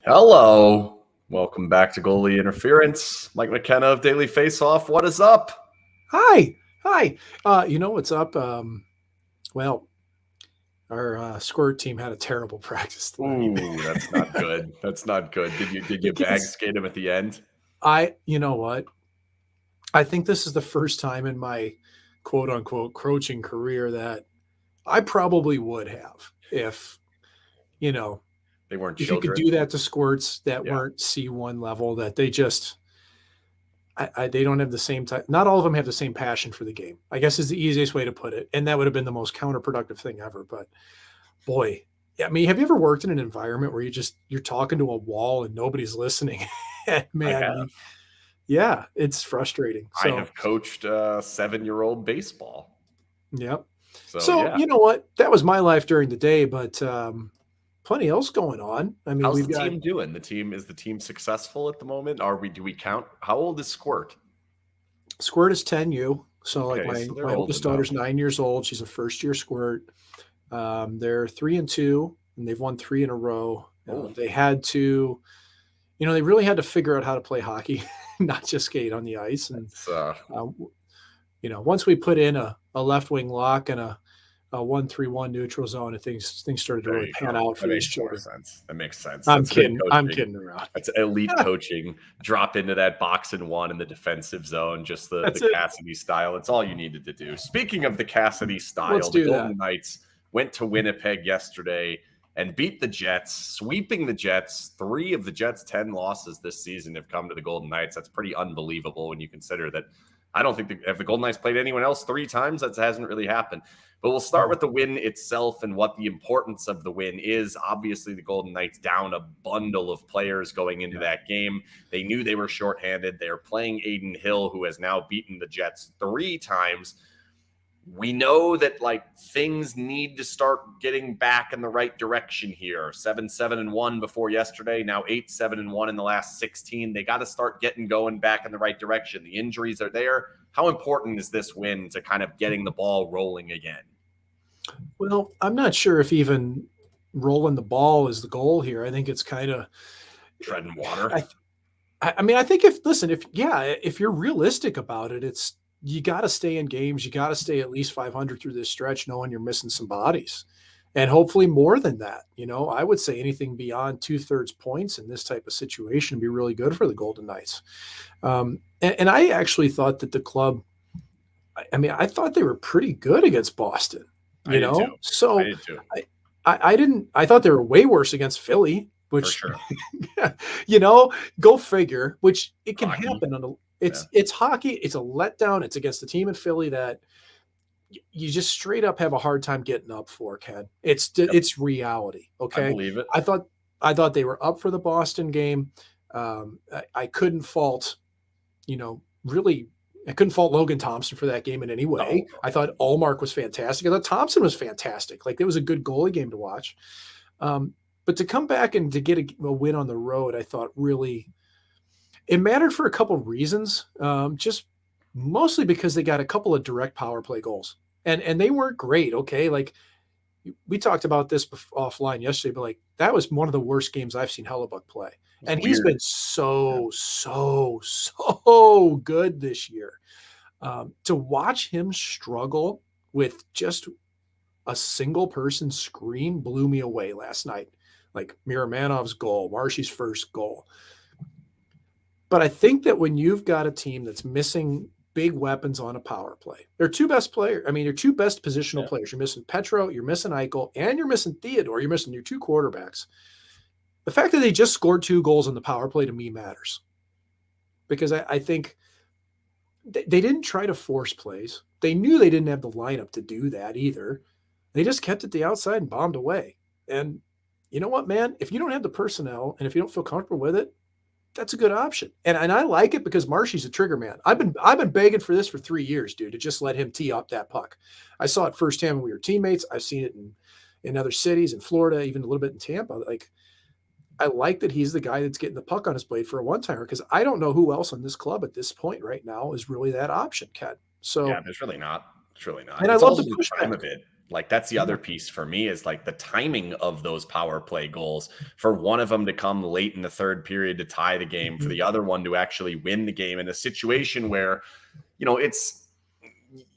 Hello. Welcome back to Goalie Interference. Mike McKenna of Daily Faceoff. What is up? Hi. You know what's up? Well, our squirt team had a terrible practice tonight. Ooh, that's not good. That's not good. Did you The bag kids, skate him at the end? you know what? I think this is the first time in my quote unquote coaching career that I probably would have if, you know, They weren't if you could children. do that to squirts that Yeah. weren't C1 level, that they just, they don't have the same type. Not all of them have the same passion for the game, I guess is the easiest way to put it. And that would have been the most counterproductive thing ever. But boy, I mean, have you ever worked in an environment where you're talking to a wall and nobody's listening? And I man, have. yeah, it's frustrating. I So, have coached 7-year-old baseball. yep. So So, yeah. you know what? That was my life during the day, but plenty else going on. I mean, How's we've the got team doing? Is the team successful at the moment? Do we count? How old is Squirt? Squirt is 10U. So, like Okay, my so they're my old oldest enough. daughter's 9 years old. She's a first year Squirt. They're 3-2, and they've won 3 in a row. Oh, They had to, they really had to figure out how to play hockey, not just skate on the ice. And it's uh, once we put in a left wing lock and a 1-3-1 neutral zone, and things started to there really you pan go. out That for these makes more children. sense. That makes sense. I'm That's good kidding. I'm coaching. kidding around. That's elite coaching. Drop into that box and one in the defensive zone, just the That's it. Cassidy style. It's all you needed to do. Speaking of the Cassidy style, Let's the do Golden that. Knights went to Winnipeg yesterday and beat the Jets, sweeping the Jets. 3 of the Jets' 10 losses this season have come to the Golden Knights. That's pretty unbelievable when you consider that. I don't think if the Golden Knights played anyone else 3 times, that hasn't really happened. But we'll start with the win itself and what the importance of the win is. Obviously, the Golden Knights down a bundle of players going into that game. They knew they were shorthanded. They're playing Aiden Hill, who has now beaten the Jets 3 times. We know that things need to start getting back in the right direction here. 7-7-1 before yesterday, now 8-7-1 in the last 16. They got to start getting going back in the right direction. The injuries are there. How important is this win to kind of getting the ball rolling again? Well, I'm not sure if even rolling the ball is the goal here. I think it's kind of treading water. I mean, I think if you're realistic about it, it's you got to stay in games. You got to stay at least 500 through this stretch, knowing you're missing some bodies, and hopefully more than that. I would say anything beyond 2/3 points in this type of situation would be really good for the Golden Knights. And I actually thought that the club. I mean, I thought they were pretty good against Boston. I did too. So I didn't. I thought they were way worse against Philly. Which, for sure. Go figure. Which it can Hockey. happen. It's hockey. It's a letdown. It's against the team in Philly that you just straight up have a hard time getting up for, Ken. It's reality. Okay, I believe it. I thought they were up for the Boston game. I couldn't fault, really. I couldn't fault Logan Thompson for that game in any way. No. I thought Allmark was fantastic. I thought Thompson was fantastic. It was a good goalie game to watch. But to come back and to get a win on the road, I thought really it mattered for a couple of reasons. Just mostly because they got a couple of direct power play goals, and they weren't great. Okay, we talked about this offline yesterday, but that was one of the worst games I've seen Hellebuck play, and he's been so good this year. To watch him struggle with just a single person screen blew me away last night. Miramanov's goal, Marshy's first goal. But I think that when you've got a team that's missing big weapons on a power play, their 2 best players, their 2 best positional players. You're missing Petro, you're missing Eichel, and you're missing Theodore. You're missing your 2 quarterbacks. The fact that they just scored 2 goals on the power play to me matters. Because I think they didn't try to force plays. They knew they didn't have the lineup to do that either. They just kept it the outside and bombed away. And you know what, man? If you don't have the personnel and if you don't feel comfortable with it, that's a good option. And I like it because Marshy's a trigger man. I've been begging for this for 3 years, dude, to just let him tee up that puck. I saw it firsthand when we were teammates. I've seen it in other cities, in Florida, even a little bit in Tampa. I like that he's the guy that's getting the puck on his blade for a one-timer because I don't know who else on this club at this point right now is really that option, Ken. So yeah, there's really not. It's really not. And it's I love also the pushback time of it. Like that's the other piece for me is like the timing of those power play goals, for one of them to come late in the third period to tie the game, for the other one to actually win the game in a situation where, it's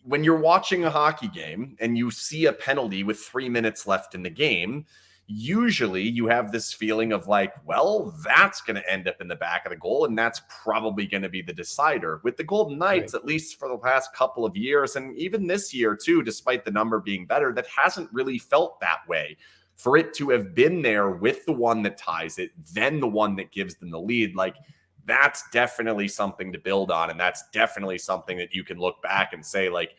when you're watching a hockey game and you see a penalty with 3 minutes left in the game, usually you have this feeling of like, well, that's going to end up in the back of the goal, and that's probably going to be the decider. With the Golden Knights, at least for the past couple of years, and even this year too, despite the number being better, that hasn't really felt that way. For it to have been there with the one that ties it, then the one that gives them the lead, like that's definitely something to build on. And that's definitely something that you can look back and say, like,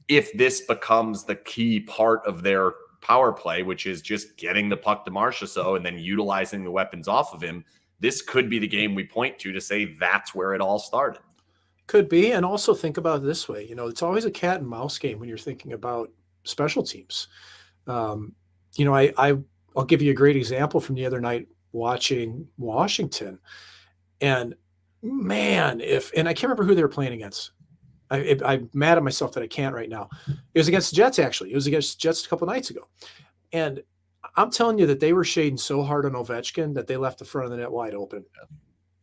if this becomes the key part of their power play, which is just getting the puck to Marchessault and then utilizing the weapons off of him, this could be the game we point to say that's where it all started. Could be. And also think about it this way. It's always a cat and mouse game when you're thinking about special teams. I'll give you a great example from the other night watching Washington. And man, and I can't remember who they were playing against. I'm mad at myself that I can't right now. It was against the Jets, actually. It was against the Jets a couple nights ago. And I'm telling you that they were shading so hard on Ovechkin that they left the front of the net wide open.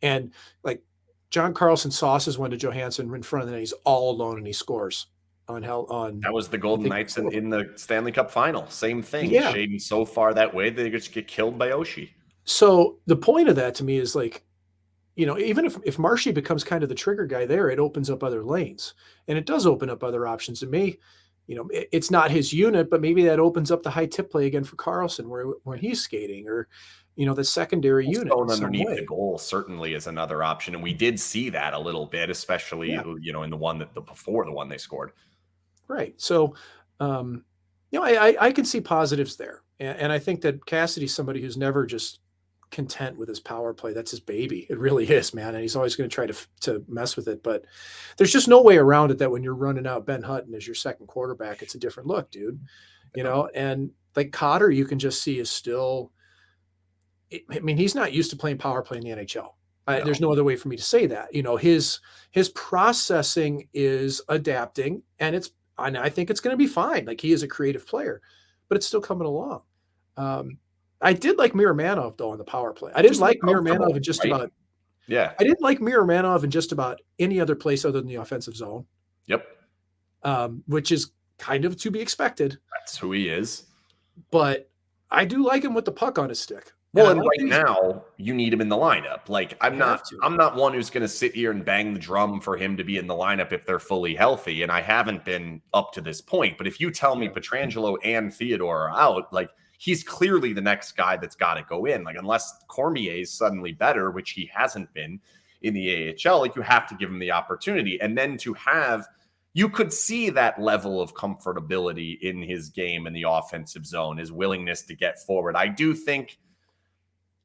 And like John Carlson sauces one to Johansson in front of the net. He's all alone and he scores. That was the Golden Knights in the Stanley Cup final. Same thing. Yeah. Shading so far that way, they just get killed by Oshie. So the point of that to me is like, even if Marshy becomes kind of the trigger guy there, it opens up other lanes, and it does open up other options. And it's not his unit, but maybe that opens up the high tip play again for Carlson when he's skating, or, the secondary unit. Going underneath the goal certainly is another option. And we did see that a little bit, especially, in the one before the one they scored. Right. So, I can see positives there. And I think that Cassidy's somebody who's never just content with his power play. That's his baby. It really is, man. And he's always going to try to mess with it. But there's just no way around it that when you're running out Ben Hutton as your second quarterback, it's a different look, dude. And like Cotter, you can just see is still, he's not used to playing power play in the NHL. No. There's no other way for me to say that. His processing is adapting, and I think it's going to be fine. Like, he is a creative player, but it's still coming along. I did like Miromanov though on the power play. I didn't like Miromanov in just about. Yeah. I didn't like Miromanov in just about any other place other than the offensive zone. Yep. Which is kind of to be expected. That's who he is. But I do like him with the puck on his stick. Well, and right now you need him in the lineup. Like, I'm not one who's going to sit here and bang the drum for him to be in the lineup if they're fully healthy. And I haven't been up to this point. But if you tell me Pietrangelo and Theodore are out, like, he's clearly the next guy that's got to go in. Like, unless Cormier is suddenly better, which he hasn't been in the AHL, like, you have to give him the opportunity. And then you could see that level of comfortability in his game in the offensive zone, his willingness to get forward. I do think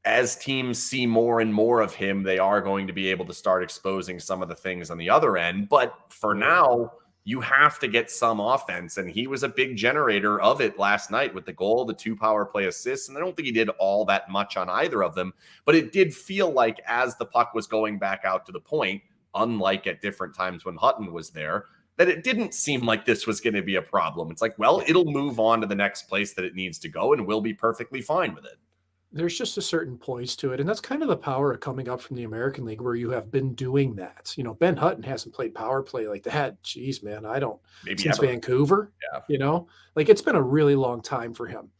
as teams see more and more of him, they are going to be able to start exposing some of the things on the other end. But for now, you have to get some offense, and he was a big generator of it last night with the goal, the 2 power play assists, and I don't think he did all that much on either of them, but it did feel like as the puck was going back out to the point, unlike at different times when Hutton was there, that it didn't seem like this was going to be a problem. It's like, well, it'll move on to the next place that it needs to go, and we'll be perfectly fine with it. There's just a certain poise to it. And that's kind of the power of coming up from the American League, where you have been doing that. Ben Hutton hasn't played power play like that. Jeez, man, since ever. Vancouver, like, it's been a really long time for him,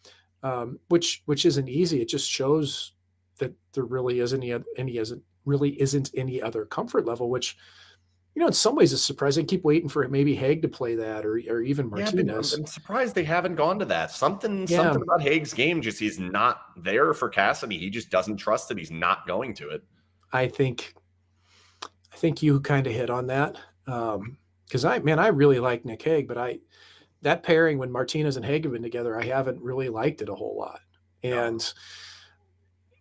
which isn't easy. It just shows that there really isn't any other comfort level, which, in some ways is surprising. Keep waiting for maybe Haig to play that, or even Martinez. I'm surprised they haven't gone to that. Something about Haig's game, just he's not there for Cassidy. He just doesn't trust it. He's not going to it. I think you kind of hit on that. Because I really like Nick Haig, but that pairing when Martinez and Haig have been together, I haven't really liked it a whole lot. And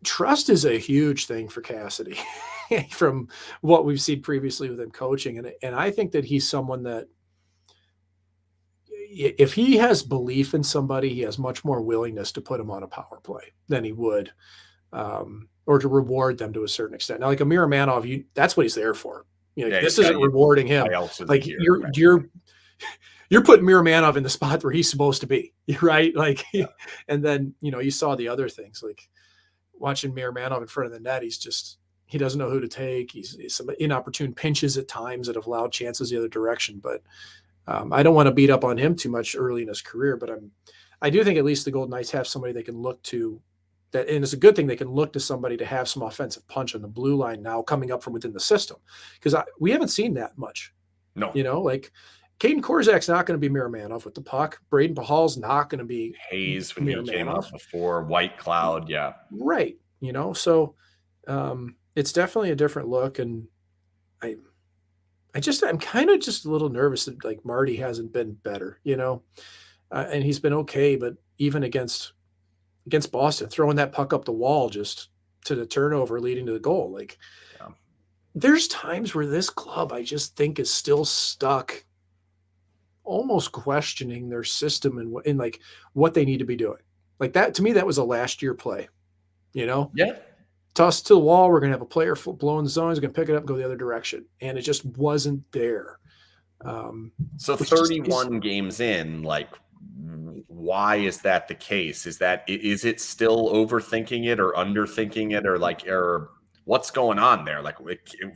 trust is a huge thing for Cassidy from what we've seen previously with him coaching. And I think that he's someone that if he has belief in somebody, he has much more willingness to put him on a power play than he would, or to reward them to a certain extent. Now, like a Miromanov, that's what he's there for. This isn't rewarding him. Like you're putting Miramanov in the spot where he's supposed to be, right? Like, Yeah. and then, you saw the other things, like watching Miramanov in front of the net. He doesn't know who to take. He's some inopportune pinches at times that have allowed chances the other direction. But I don't want to beat up on him too much early in his career, but I do think at least the Golden Knights have somebody they can look to that, and it's a good thing they can look to somebody to have some offensive punch on the blue line now coming up from within the system, because we haven't seen that much. No. Like Caden Korzak's not going to be Miramanov with the puck. Braden Pahal's not going to be Hayes when he came up Miramanov. before, White Cloud, yeah. Right. So it's definitely a different look, and I'm kind of just a little nervous that like Marty hasn't been better, and he's been okay, but even against Boston, throwing that puck up the wall just to the turnover leading to the goal, like Yeah. there's times where this club I just think is still stuck, almost questioning their system and like what they need to be doing. Like that to me, that was a last year play, Yeah. toss it to the wall. We're going to have a player blowing the zone. He's going to pick it up and go the other direction. And it just wasn't there. So 31 games in, like, why is that the case? Is it still overthinking it or underthinking it, or what's going on there? Like,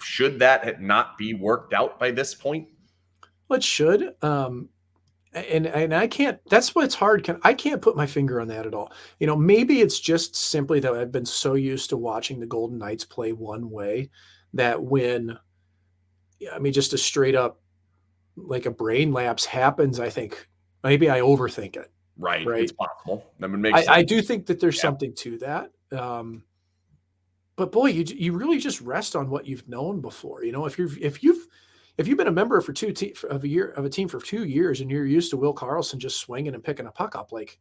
should that not be worked out by this point? Well, it should. And I can't, that's what's hard. I can't put my finger on that at all. Maybe it's just simply that I've been so used to watching the Golden Knights play one way that just a straight up, like a brain lapse happens, I think maybe I overthink it. Right. Right. It's possible. That would make sense. I do think that there's something to that. But boy, you really just rest on what you've known before. If you've been a member of a team for 2 years and you're used to Will Karlsson just swinging and picking a puck up, like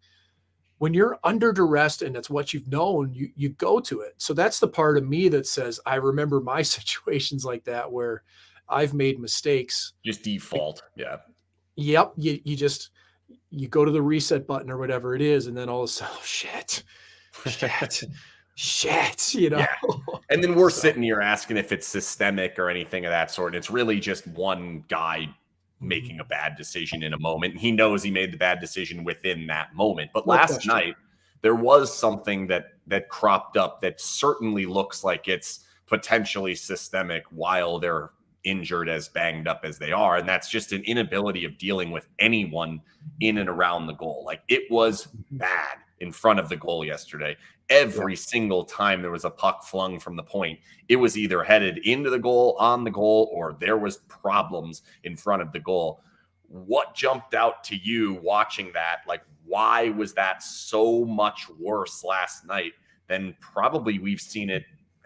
when you're under duress and that's what you've known, you go to it. So that's the part of me that says I remember my situations like that where I've made mistakes. Just default. Yeah. Yep. You go to the reset button or whatever it is, and then all of a sudden, shit. Yeah. And then we're sitting here asking if it's systemic or anything of that sort. And it's really just one guy making a bad decision in a moment. And he knows he made the bad decision within that moment. But last night, there was something that cropped up that certainly looks like it's potentially systemic while they're injured, as banged up as they are. And that's just an inability of dealing with anyone in and around the goal. Like, it was bad in front of the goal yesterday. Every single time there was a puck flung from the point, it was either headed into the goal, on the goal, or there was problems in front of the goal. What jumped out to you watching that? Like, why was that so much worse last night than probably we've seen it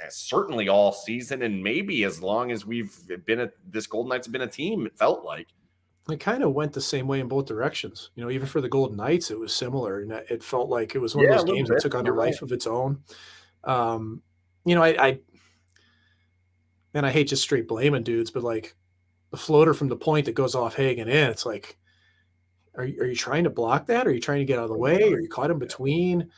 certainly all season, and maybe as long as we've been this Golden Knights have been a team? It felt like it kind of went the same way in both directions. Even for the Golden Knights, it was similar, and it felt like it was one of those games that took on a life of its own. I hate just straight blaming dudes, but like the floater from the point that goes off Hagen in, it's like, are you trying to block that? Are you trying to get out of the way? Are you caught in between?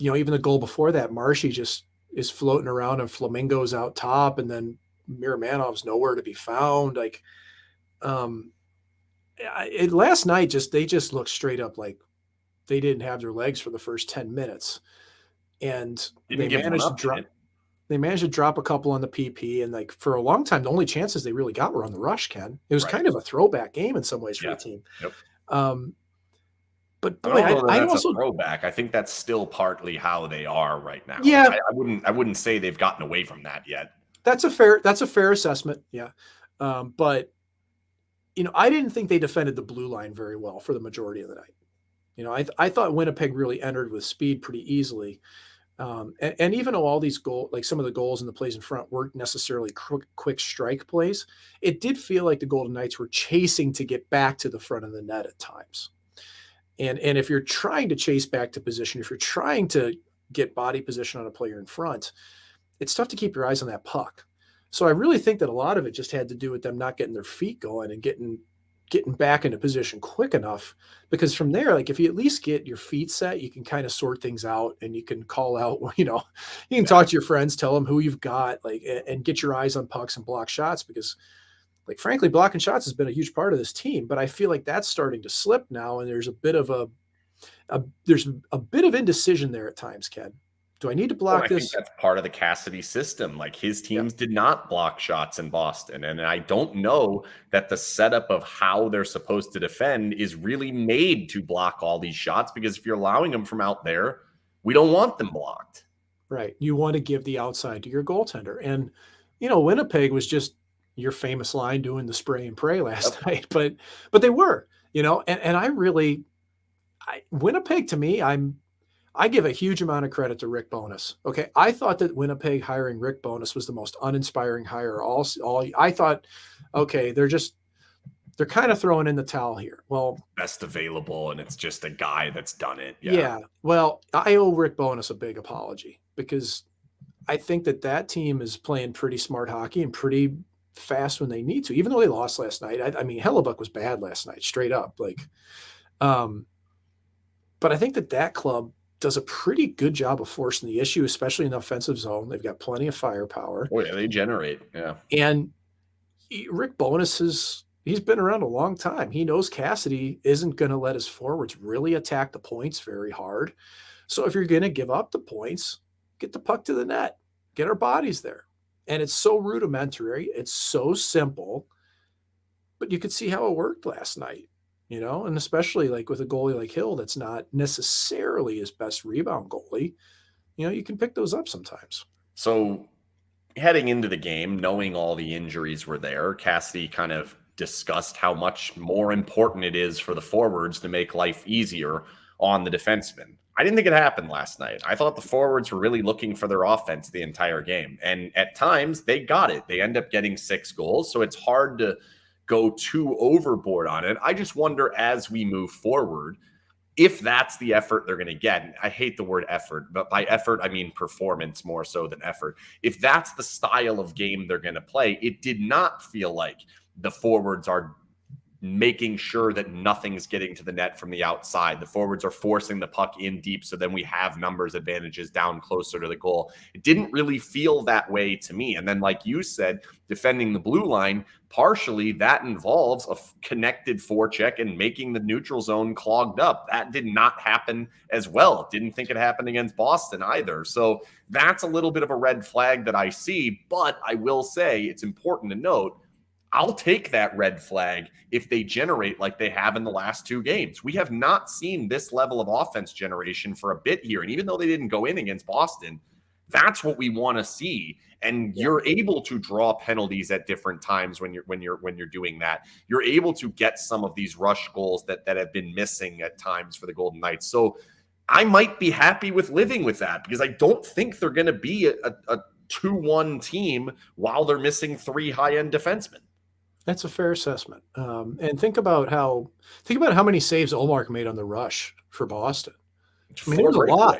Even the goal before that, Marshy just is floating around and Flamingo's out top, and then Miramanov's nowhere to be found. Like, last night, they just looked straight up like they didn't have their legs for the first 10 minutes, and they managed to drop a couple on the PP. And like for a long time, the only chances they really got were on the rush. Ken, it was kind of a throwback game in some ways for the team. Yep. But boy, I also a throwback. I think that's still partly how they are right now. Yeah, I wouldn't say they've gotten away from that yet. That's a fair assessment. Yeah, but I didn't think they defended the blue line very well for the majority of the night. I thought Winnipeg really entered with speed pretty easily, and even though all these like some of the goals and the plays in front weren't necessarily quick strike plays, it did feel like the Golden Knights were chasing to get back to the front of the net at times. And if you're trying to chase back to position, if you're trying to get body position on a player in front, it's tough to keep your eyes on that puck. So I really think that a lot of it just had to do with them not getting their feet going and getting back into position quick enough, because from there, like if you at least get your feet set, you can kind of sort things out and you can call out, you can talk to your friends, tell them who you've got, like, and get your eyes on pucks and block shots, because like, frankly, blocking shots has been a huge part of this team, but I feel like that's starting to slip now, and there's a bit of there's a bit of indecision there at times, Ken. Do I need to Well, block I think this? that's part of the Cassidy system. Like his Yeah, teams did not block shots in Boston. And I don't know that the setup of how they're supposed to defend is really made to block all these shots, because if you're allowing them from out there, we don't want them blocked. right. You want to give the outside to your goaltender. And, Winnipeg was just your famous line doing the spray and pray Yep. last night, but they were, and Winnipeg to me, I give a huge amount of credit to Rick Bowness. Okay. I thought that Winnipeg hiring Rick Bowness was the most uninspiring hire. I thought, okay, they're kind of throwing in the towel here. Well, Best available, and it's just a guy that's done it. yeah. Well, I owe Rick Bowness a big apology because I think that team is playing pretty smart hockey and pretty fast when they need to, even though they lost last night. I mean, Hellebuck was bad last night, straight up. Um, but I think that club does a pretty good job of forcing the issue, especially in the offensive zone. They've got plenty of firepower. Oh, yeah, they generate. Yeah. And Rick Bowness he's been around a long time. He knows Cassidy isn't going to let his forwards really attack the points very hard. So if you're going to give up the points, get the puck to the net, get our bodies there. And it's so rudimentary. It's so simple, but you could see how it worked last night, and especially like with a goalie like Hill, that's not necessarily his best rebound goalie. You can pick those up sometimes. So heading into the game, knowing all the injuries were there, Cassidy kind of discussed how much more important it is for the forwards to make life easier on the defensemen. I didn't think it happened last night. I thought the forwards were really looking for their offense the entire game. And at times they got it. They end up getting 6 goals. So it's hard to go too overboard on it. I just wonder, as we move forward, if that's the effort they're going to get. And I hate the word effort, but by effort, I mean performance more so than effort. If that's the style of game they're going to play, it did not feel like the forwards are making sure that nothing's getting to the net from the outside. The forwards are forcing the puck in deep, so then we have numbers advantages down closer to the goal. It didn't really feel that way to me. And then, like you said, defending the blue line, partially that involves a connected forecheck and making the neutral zone clogged up. That did not happen as well. Didn't think it happened against Boston either. So that's a little bit of a red flag that I see. But I will say it's important to note, I'll take that red flag if they generate like they have in the last 2 games. We have not seen this level of offense generation for a bit here. And even though they didn't go in against Boston, that's what we want to see. And you're able to draw penalties at different times when you're doing that. You're able to get some of these rush goals that have been missing at times for the Golden Knights. So I might be happy with living with that, because I don't think they're going to be a 2-1 team while they're missing 3 high-end defensemen. That's a fair assessment. And think about how many saves Ullmark made on the rush for Boston. I mean, it was a lot.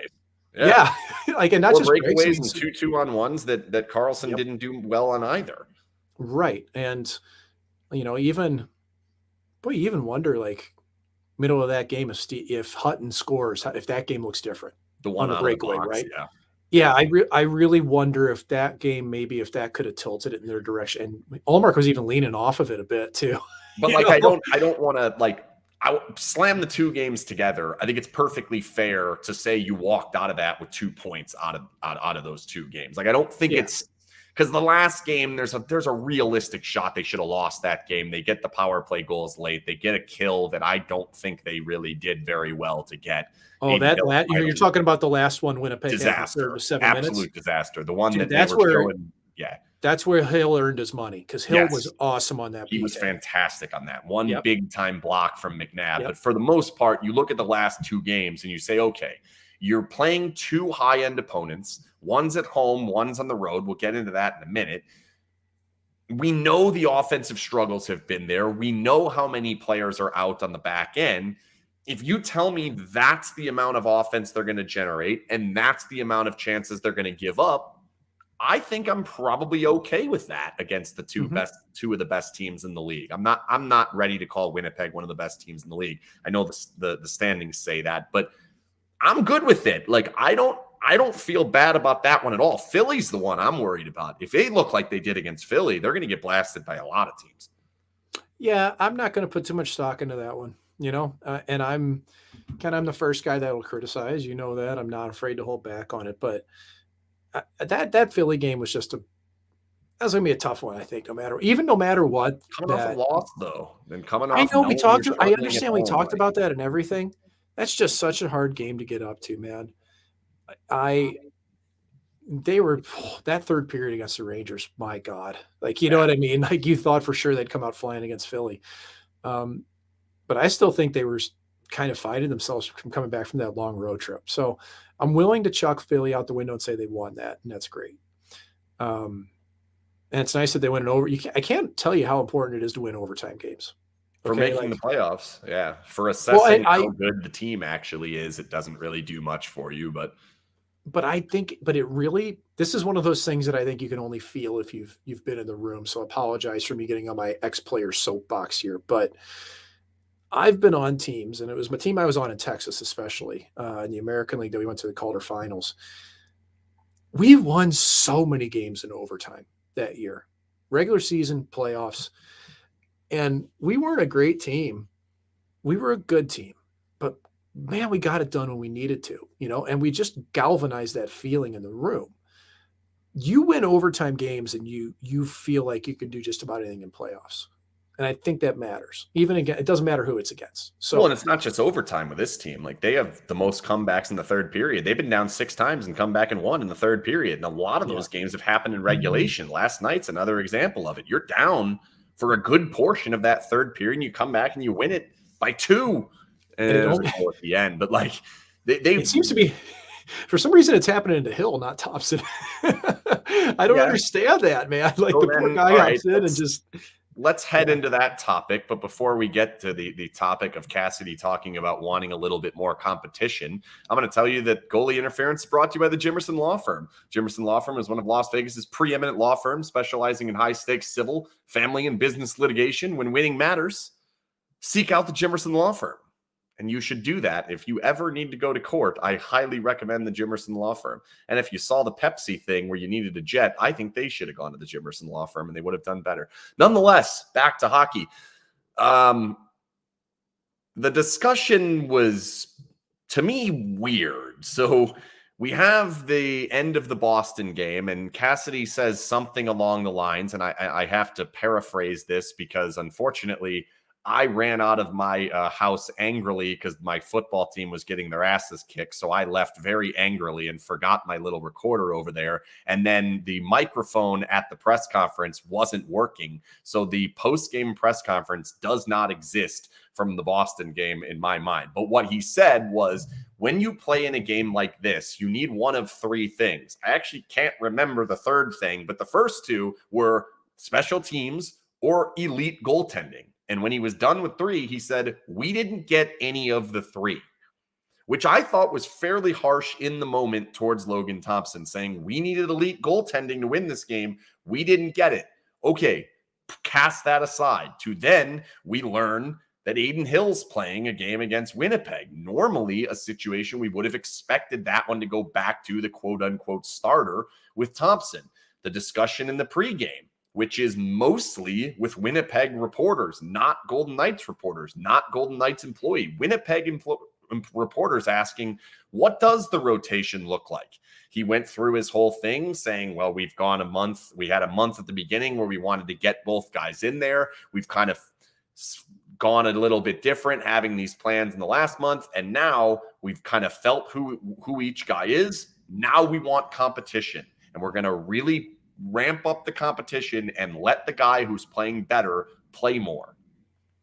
Yeah. And not 4 just breakaways and 2 2-on-1s that Carlson didn't do well on either. Right. And, you even wonder, like, middle of that game, if Hutton scores, if that game looks different. The one on the breakaway, right? Yeah. Yeah, I really wonder if that game, maybe if that could have tilted it in their direction. And Ullmark was even leaning off of it a bit too. But I don't want to I slam the 2 games together. I think it's perfectly fair to say you walked out of that with 2 points out of those 2 games. Like, I don't think it's because the last game there's a realistic shot they should have lost that game. They get the power play goals late. They get a kill that I don't think they really did very well to get. Oh, you're talking about the last one, Winnipeg disaster, 7 absolute minutes? Disaster. The one that's where Hill earned his money, because Hill was awesome on that. He was fantastic on that one. Yep. Big time block from McNabb. But for the most part, you look at the last 2 games and you say, okay, you're playing 2 high-end opponents. One's at home, one's on the road. We'll get into that in a minute. We know the offensive struggles have been there. We know how many players are out on the back end. If you tell me that's the amount of offense they're going to generate and that's the amount of chances they're going to give up, I think I'm probably okay with that against the 2 of the best teams in the league. I'm not ready to call Winnipeg one of the best teams in the league. I know the standings say that, but I'm good with it. Like, I don't I don't feel bad about that one at all. Philly's the one I'm worried about. If they look like they did against Philly, they're going to get blasted by a lot of teams. Yeah, I'm not going to put too much stock into that one, and I'm the first guy that will criticize. You know that I'm not afraid to hold back on it, but that Philly game was that's going to be a tough one. I think no matter what. Coming off a loss though, then coming I off know knowing you're I struggling at understand we home, talked like, about that and everything. That's just such a hard game to get up to, man. I they were that third period against the Rangers. My God, like you know yeah. what I mean. Like you thought for sure they'd come out flying against Philly, um, but I still think they were kind of fighting themselves from coming back from that long road trip. So I'm willing to chuck Philly out the window and say they won that, and that's great. And it's nice that they went in over. I can't tell you how important it is to win overtime games. For Okay, making the playoffs, yeah. For well, assessing how good the team actually is, it doesn't really do much for you, but this is one of those things that I think you can only feel if you've been in the room. So I apologize for me getting on my ex-player soapbox here, but I've been on teams, and it was my team I was on in Texas, especially in the American League that we went to the quarterfinals. We won so many games in overtime that year, regular season, playoffs, and we weren't a great team. We were a good team, but man, we got it done when we needed to, and we just galvanized that feeling in the room. You win overtime games and you feel like you can do just about anything in playoffs. And I think that matters. Even again, it doesn't matter who it's against. So, and it's not just overtime with this team. Like they have the most comebacks in the third period. They've been down 6 times and come back and won in the third period. And a lot of those games have happened in regulation. Last night's another example of it. You're down for a good portion of that third period, and you come back and you win it by 2. And it was a goal at the end. But like it seems to be, for some reason, it's happening to Hill, not Thompson. I don't understand that, man. Like the poor guy hops in and just. Let's head into that topic. But before we get to the topic of Cassidy talking about wanting a little bit more competition, I'm going to tell you that goalie interference is brought to you by the Jimerson Law Firm. Jimerson Law Firm is one of Las Vegas's preeminent law firms specializing in high-stakes civil, family, and business litigation. When winning matters, seek out the Jimerson Law Firm. And you should do that. If you ever need to go to court, I highly recommend the Jimerson Law Firm. And if you saw the Pepsi thing where you needed a jet, I think they should have gone to the Jimerson Law Firm and they would have done better. Nonetheless, back to hockey. The discussion was, to me, weird. So we have the end of the Boston game, and Cassidy says something along the lines, and I have to paraphrase this because, unfortunately, I ran out of my house angrily because my football team was getting their asses kicked. So I left very angrily and forgot my little recorder over there. And then the microphone at the press conference wasn't working. So the post-game press conference does not exist from the Boston game in my mind. But what he said was, when you play in a game like this, you need one of 3 things. I actually can't remember the third thing, but the first 2 were special teams or elite goaltending. And when he was done with 3, he said, we didn't get any of the 3, which I thought was fairly harsh in the moment towards Logan Thompson, saying we needed elite goaltending to win this game. We didn't get it. Okay, cast that aside. To then we learn that Aiden Hill's playing a game against Winnipeg. Normally a situation we would have expected that one to go back to the quote-unquote starter with Thompson. The discussion in the pregame, which is mostly with Winnipeg reporters, not Golden Knights reporters, not Golden Knights employee. Winnipeg reporters asking, what does the rotation look like? He went through his whole thing saying, well, we've gone a month. We had a month at the beginning where we wanted to get both guys in there. We've kind of gone a little bit different, having these plans in the last month. And now we've kind of felt who each guy is. Now we want competition. And we're going to really ramp up the competition and let the guy who's playing better play more.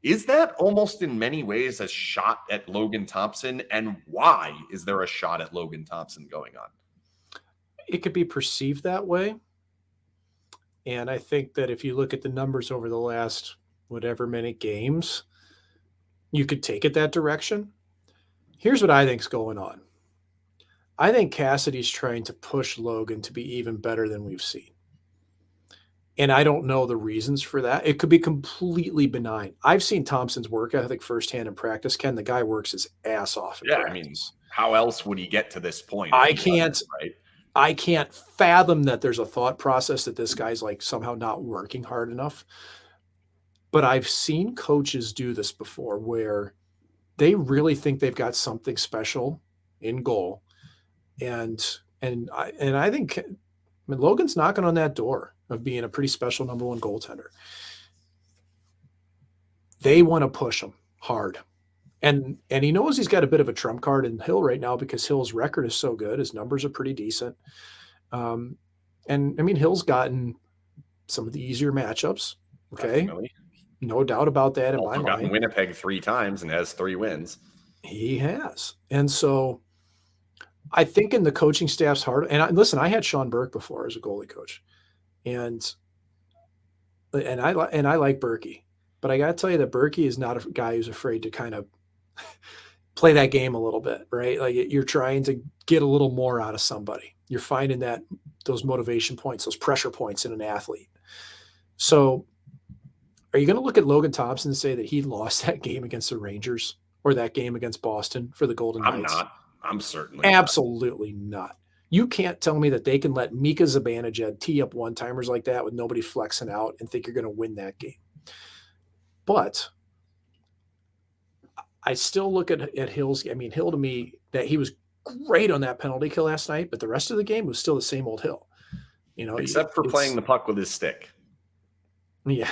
Is that almost in many ways a shot at Logan Thompson? And why is there a shot at Logan Thompson going on? It could be perceived that way. And I think that if you look at the numbers over the last whatever many games, you could take it that direction. Here's what I think's going on. I think Cassidy's trying to push Logan to be even better than we've seen. And I don't know the reasons for that. It could be completely benign. I've seen Thompson's work ethic firsthand in practice. Ken, the guy works his ass off in practice. I mean, how else would he get to this point if I he can't wasn't, right? I can't fathom that there's a thought process that this guy's like somehow not working hard enough. But I've seen coaches do this before where they really think they've got something special in goal. And I think, I mean, Logan's knocking on that door of being a pretty special number one goaltender. They want to push him hard. And he knows he's got a bit of a trump card in Hill right now because Hill's record is so good. His numbers are pretty decent. And I mean, Hill's gotten some of the easier matchups. Okay. Definitely. No doubt about that in my Also gotten mind. Winnipeg 3 times and has 3 wins. He has. And so I think in the coaching staff's heart, listen, I had Sean Burke before as a goalie coach. And I like Berkey. But I got to tell you that Berkey is not a guy who's afraid to kind of play that game a little bit, right? Like you're trying to get a little more out of somebody. You're finding those motivation points, those pressure points in an athlete. So are you going to look at Logan Thompson and say that he lost that game against the Rangers or that game against Boston for the Golden Knights? I'm not. I'm certainly absolutely not. You can't tell me that they can let Mika Zibanejad tee up one-timers like that with nobody flexing out and think you're going to win that game. But I still look at Hill's. I mean, Hill to me, that he was great on that penalty kill last night, but the rest of the game was still the same old Hill. You know, except for playing the puck with his stick. Yeah.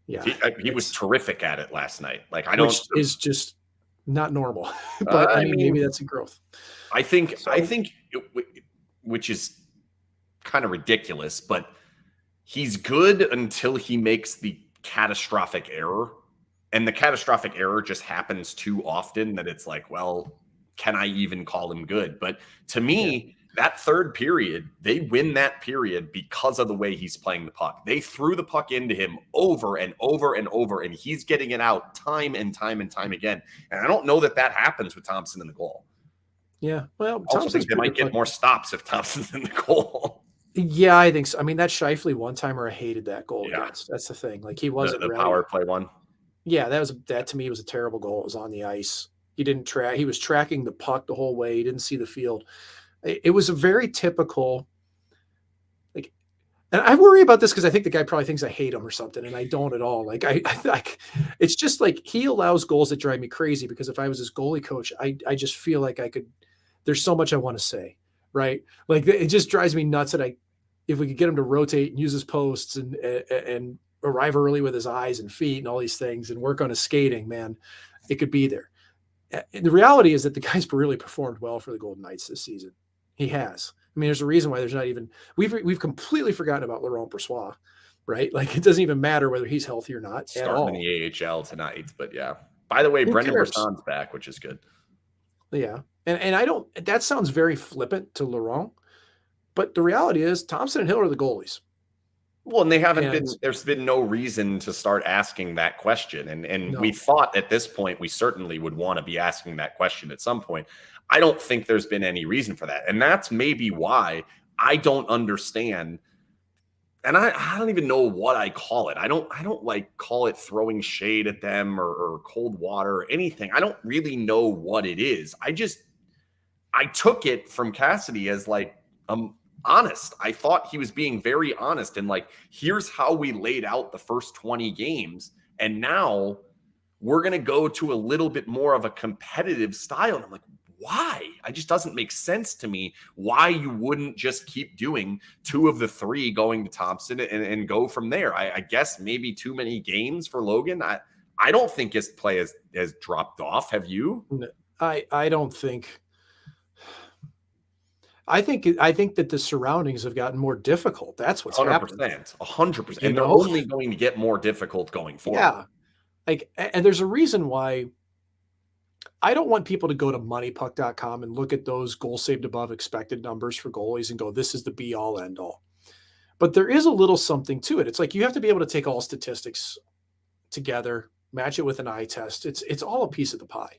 He was terrific at it last night. Like which is just not normal. But I mean, maybe that's a growth. I think which is kind of ridiculous, but he's good until he makes the catastrophic error. And the catastrophic error just happens too often that it's like, well, can I even call him good? But to me, that third period, they win that period because of the way he's playing the puck. They threw the puck into him over and over and over, and he's getting it out time and time and time again. And I don't know that happens with Thompson in the goal. Yeah, well, I also think they might get more stops if Thompson's in the goal. Yeah, I think so. I mean, that Scheifele one-timer, I hated that goal against. That's the thing. Like he wasn't the power play one. Yeah, that to me was a terrible goal. It was on the ice. He didn't track. He was tracking the puck the whole way. He didn't see the field. It was a very typical, like, and I worry about this because I think the guy probably thinks I hate him or something, and I don't at all. Like it's just like he allows goals that drive me crazy because if I was his goalie coach, I just feel like I could. There's so much I want to say, right? Like it just drives me nuts that if we could get him to rotate and use his posts and arrive early with his eyes and feet and all these things and work on his skating, man, it could be there. And the reality is that the guy's really performed well for the Golden Knights this season. He has. I mean, there's a reason why there's not even we've completely forgotten about Laurent Brossoit, right? Like it doesn't even matter whether he's healthy or not. Starting in the AHL tonight, but yeah. By the way, Brendan Bresson's back, which is good. Yeah, and I don't. That sounds very flippant to Laurent, but the reality is Thompson and Hill are the goalies. Well, and they haven't been. There's been no reason to start asking that question, and we thought at this point we certainly would want to be asking that question at some point. I don't think there's been any reason for that, and that's maybe why I don't understand. And I don't even know what I call it. I don't like call it throwing shade at them or cold water or anything. I don't really know what it is. I took it from Cassidy as like honest. I thought he was being very honest and like, here's how we laid out the first 20 games. And now we're going to go to a little bit more of a competitive style. And I'm like, why? It just doesn't make sense to me why you wouldn't just keep doing 2 of the 3 going to Thompson and go from there. I guess maybe too many games for Logan. I don't think his play has dropped off. Have you? I don't think. I think that the surroundings have gotten more difficult. That's what's 100%, happening. 100%. And they're only going to get more difficult going forward. Yeah. Like, and there's a reason why I don't want people to go to moneypuck.com and look at those goal saved above expected numbers for goalies and go, this is the be all end all. But there is a little something to it. It's like you have to be able to take all statistics together, match it with an eye test. It's all a piece of the pie.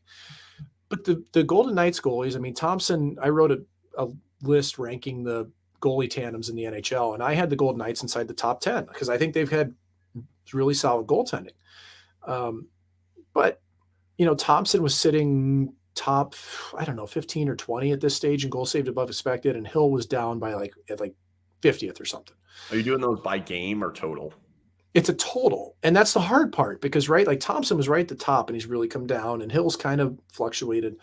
But the Golden Knights goalies, I mean, Thompson, I wrote a list ranking the goalie tandems in the NHL, and I had the Golden Knights inside the top 10 because I think they've had really solid goaltending. But, you know, Thompson was sitting top, I don't know, 15 or 20 at this stage in goals saved above expected, and Hill was down by at 50th or something. Are you doing those by game or total? It's a total. And that's the hard part because, right, like Thompson was right at the top and he's really come down, and Hill's kind of fluctuated.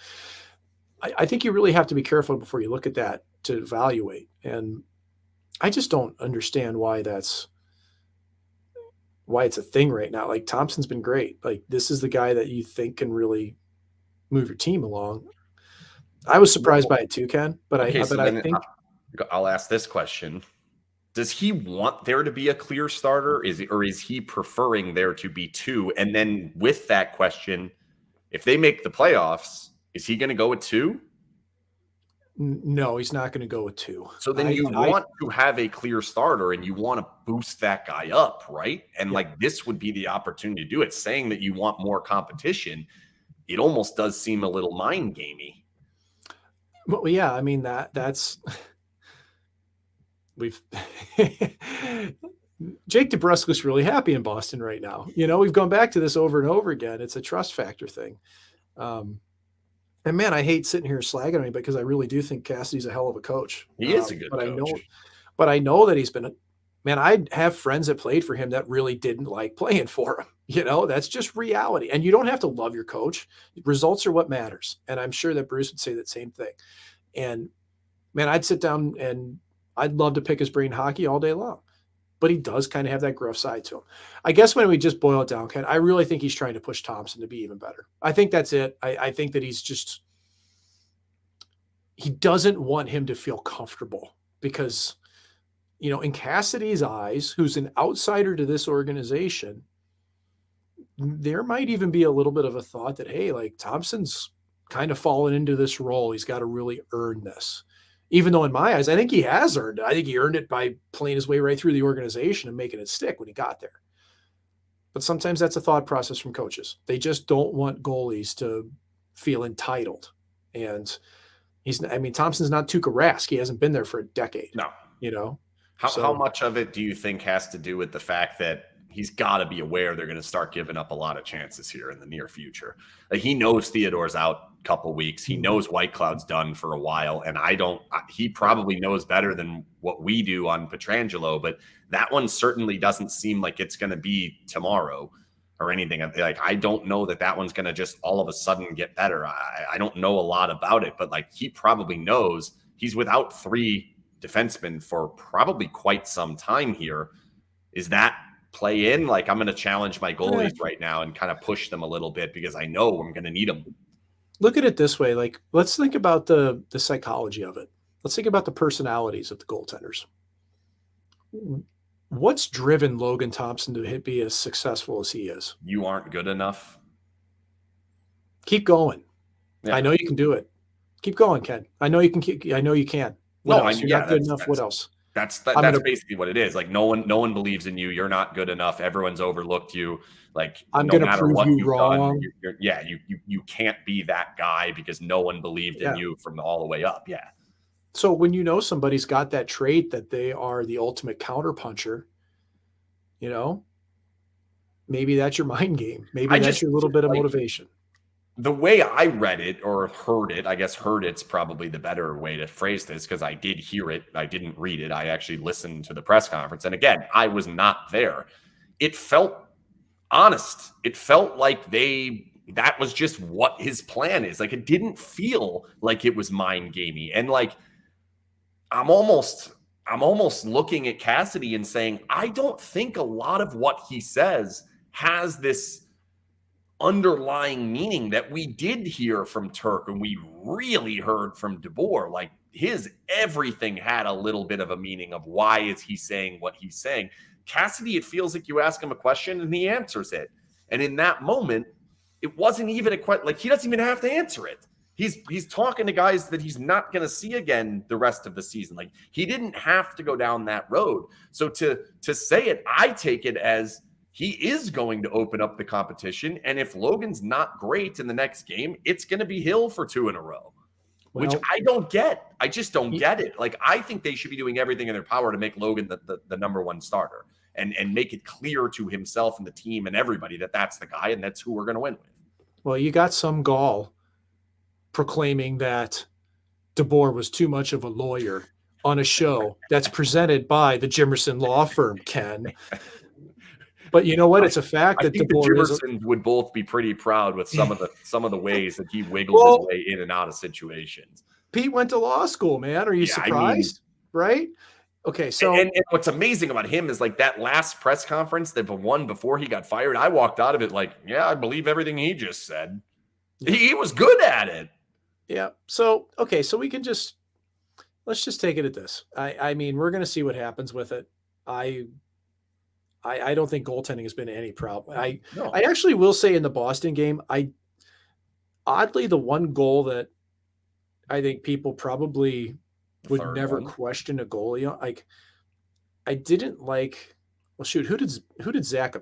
I think you really have to be careful before you look at that to evaluate. And I just don't understand why it's a thing right now. Like Thompson's been great. Like this is the guy that you think can really move your team along. I was surprised by it too, Ken, but I think I'll ask this question. Does he want there to be a clear starter? Is he preferring there to be two? And then with that question, if they make the playoffs, is he going to go with two? No, he's not going to go with two. So then you want to have a clear starter and you want to boost that guy up, right? And like this would be the opportunity to do it. Saying that you want more competition, it almost does seem a little mind gamey. Well, yeah, I mean that's we've Jake DeBrusk's really happy in Boston right now. We've gone back to this over and over again. It's a trust factor thing. And man, I hate sitting here slagging on him because I really do think Cassidy's a hell of a coach. He is a good coach. I know that he's been man, I have friends that played for him that really didn't like playing for him. That's just reality. And you don't have to love your coach. Results are what matters. And I'm sure that Bruce would say that same thing. And man, I'd sit down and I'd love to pick his brain hockey all day long. But he does kind of have that gruff side to him. I guess when we just boil it down, Ken, I really think he's trying to push Thompson to be even better. I think that's it. I think that he doesn't want him to feel comfortable because, in Cassidy's eyes, who's an outsider to this organization, there might even be a little bit of a thought that, hey, like Thompson's kind of fallen into this role. He's got to really earn this. Even though in my eyes, I think he has earned it. I think he earned it by playing his way right through the organization and making it stick when he got there. But sometimes that's a thought process from coaches. They just don't want goalies to feel entitled. And Thompson's not Tuukka Rask. He hasn't been there for a decade. No. How much of it do you think has to do with the fact that he's got to be aware they're going to start giving up a lot of chances here in the near future? Like he knows Theodore's out a couple weeks. He knows Whitecloud's done for a while. And he probably knows better than what we do on Pietrangelo, but that one certainly doesn't seem like it's going to be tomorrow or anything. Like, I don't know that one's going to just all of a sudden get better. I don't know a lot about it, but like he probably knows he's without three defensemen for probably quite some time here. Is that play in? Like, I'm going to challenge my goalies right now and kind of push them a little bit because I know I'm going to need them. Look at it this way. Like, let's think about the psychology of it. Let's think about the personalities of the goaltenders. What's driven Logan Thompson to be as successful as he is? You aren't good enough. Keep going. Yeah. I know you can do it. Keep going, Ken. I know you can. You're not good enough. What else? That's basically what it is. Like no one believes in you. You're not good enough. Everyone's overlooked you. Like I'm going to prove you wrong. You can't be that guy because no one believed in you from all the way up. Yeah. So when somebody's got that trait that they are the ultimate counterpuncher, maybe that's your mind game. Maybe that's your little bit of motivation. The way I read it or heard it, I guess heard it's probably the better way to phrase this because I did hear it. I didn't read it. I actually listened to the press conference. And again, I was not there. It felt honest. It felt like that was just what his plan is. Like it didn't feel like it was mind gamey. And like, I'm almost looking at Cassidy and saying, I don't think a lot of what he says has this underlying meaning that we did hear from Turk and we really heard from DeBoer. Like his everything had a little bit of a meaning of why is he saying what he's saying. Cassidy, it feels like you ask him a question and he answers it. And in that moment, it wasn't even a question. Like he doesn't even have to answer it. He's talking to guys that he's not going to see again the rest of the season. Like he didn't have to go down that road. So to say it, I take it as he is going to open up the competition. And if Logan's not great in the next game, it's going to be Hill for 2 in a row, which I don't get. I just don't get it. Like, I think they should be doing everything in their power to make Logan the number one starter and make it clear to himself and the team and everybody that that's the guy and that's who we're going to win with. Well, you got some gall proclaiming that DeBoer was too much of a lawyer on a show that's presented by the Jimerson Law Firm, Ken. But you know what? It's a fact I that think the DeBoer is. Jimersons would both be pretty proud with some of the ways that he wiggles his way in and out of situations. Pete went to law school, man. Are you surprised? Right? Okay, so and what's amazing about him is like that last press conference, the one before he got fired, I walked out of it like, yeah, I believe everything he just said. Yeah. He was good at it. Yeah. So okay, so let's just take it at this. I mean, we're going to see what happens with it. I don't think goaltending has been any problem. I actually will say in the Boston game, oddly the one goal that I think people probably would never question a goalie on, like I didn't like. Well, shoot, who did Zach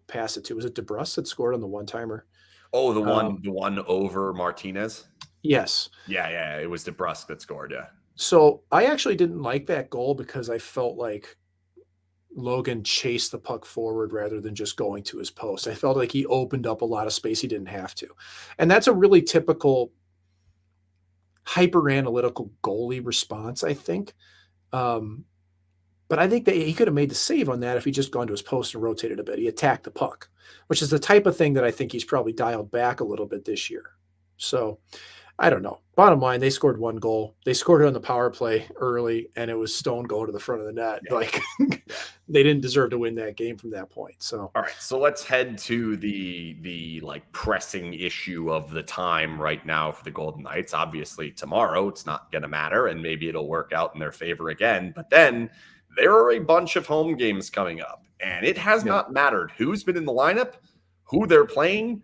pass it to? Was it DeBrus that scored on the one timer? Oh, the one over Martinez. Yes. Yeah, it was DeBrusque that scored. Yeah. So I actually didn't like that goal because I felt like Logan chased the puck forward rather than just going to his post. I felt like he opened up a lot of space he didn't have to. And that's a really typical hyper analytical goalie response, I think. But I think that he could have made the save on that if he just gone to his post and rotated a bit. He attacked the puck, which is the type of thing that I think he's probably dialed back a little bit this year. So I don't know. Bottom line, they scored one goal. They scored it on the power play early, and it was Stone going to the front of the net. Yeah. Like they didn't deserve to win that game from that point. So all right, so let's head to the like pressing issue of the time right now for the Golden Knights. Obviously, tomorrow it's not going to matter, and maybe it'll work out in their favor again. But then there are a bunch of home games coming up, and it has not mattered who's been in the lineup, who they're playing,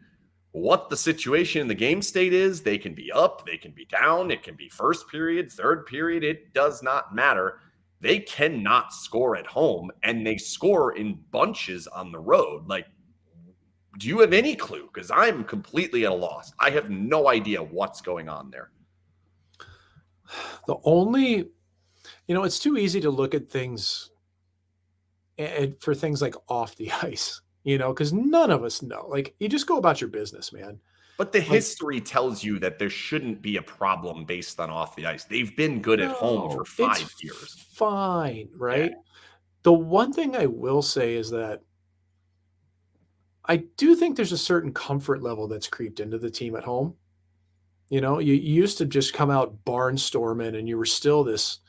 what the situation in the game state is. They can be up, they can be down, it can be first period, third period. It does not matter. They cannot score at home, and they score in bunches on the road. Like, do you have any clue? Because I'm completely at a loss. I have no idea what's going on there. The only, it's too easy to look at things and for things like off the ice. Because none of us know. Like, you just go about your business, man. But the history tells you that there shouldn't be a problem based on off the ice. They've been good at home for 5 years. Fine, right? Yeah. The one thing I will say is that I do think there's a certain comfort level that's creeped into the team at home. You used to just come out barnstorming, and you were still this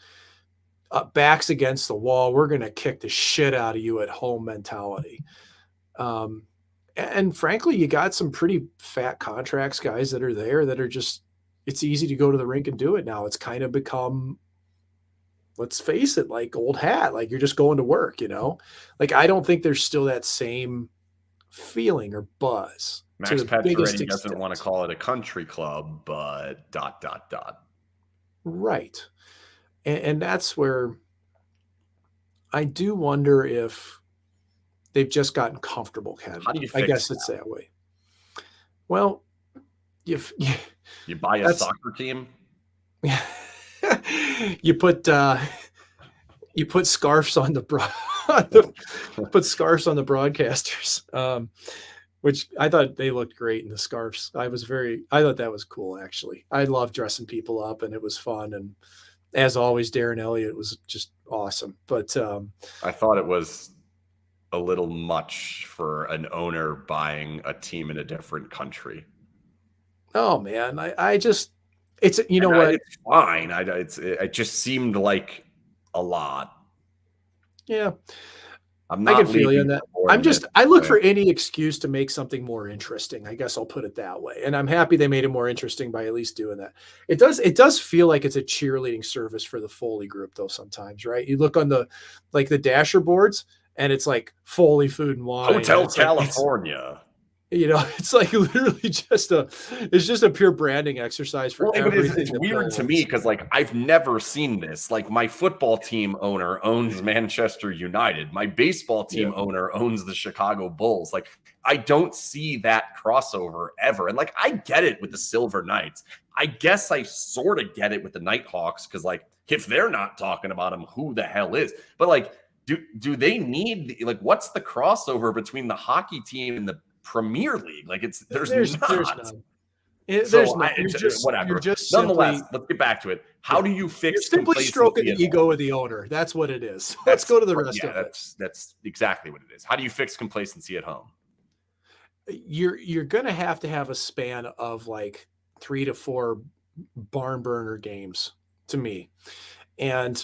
backs against the wall, we're going to kick the shit out of you at home mentality. And frankly, you got some pretty fat contracts, guys that are there that are just, it's easy to go to the rink and do it now. It's kind of become, let's face it, like old hat, like you're just going to work, like, I don't think there's still that same feeling or buzz. Max Pacioretty doesn't want to call it a country club, but ... Right. And that's where I do wonder if they've just gotten comfortable, Ken. How do you fix I guess that? It's that way. Well, you buy a soccer team. You put scarves on the scarves on the broadcasters, which I thought they looked great in the scarves. I thought that was cool, actually. I love dressing people up, and it was fun. And as always, Darren Elliott was just awesome. But I thought it was a little much for an owner buying a team in a different country. Oh man, I just, it's, what? It's fine. It just seemed like a lot. Yeah. I can feel you on that. I look for any excuse to make something more interesting. I guess I'll put it that way. And I'm happy they made it more interesting by at least doing that. It does feel like it's a cheerleading service for the Foley group though sometimes, right? You look on the Dasher boards and it's like Foley Food and Wine. Hotel California. It's like literally just a pure branding exercise for everything. It's weird to me because I've never seen this. Like, my football team owner owns Manchester United. My baseball team owner owns the Chicago Bulls. Like, I don't see that crossover ever. And I get it with the Silver Knights. I guess I sort of get it with the Nighthawks because if they're not talking about them, who the hell is? But do they need what's the crossover between the hockey team and the Premier League? There's none. There's So no, you're whatever. just Nonetheless, simply, let's get back to it. How yeah, do you you're fix simply stroking complacency the at ego home? of the owner. That's what it is. Let's go to the rest of it. That's exactly what it is. How do you fix complacency at home? You're going to have a span of like 3 to 4 barn burner games to me. And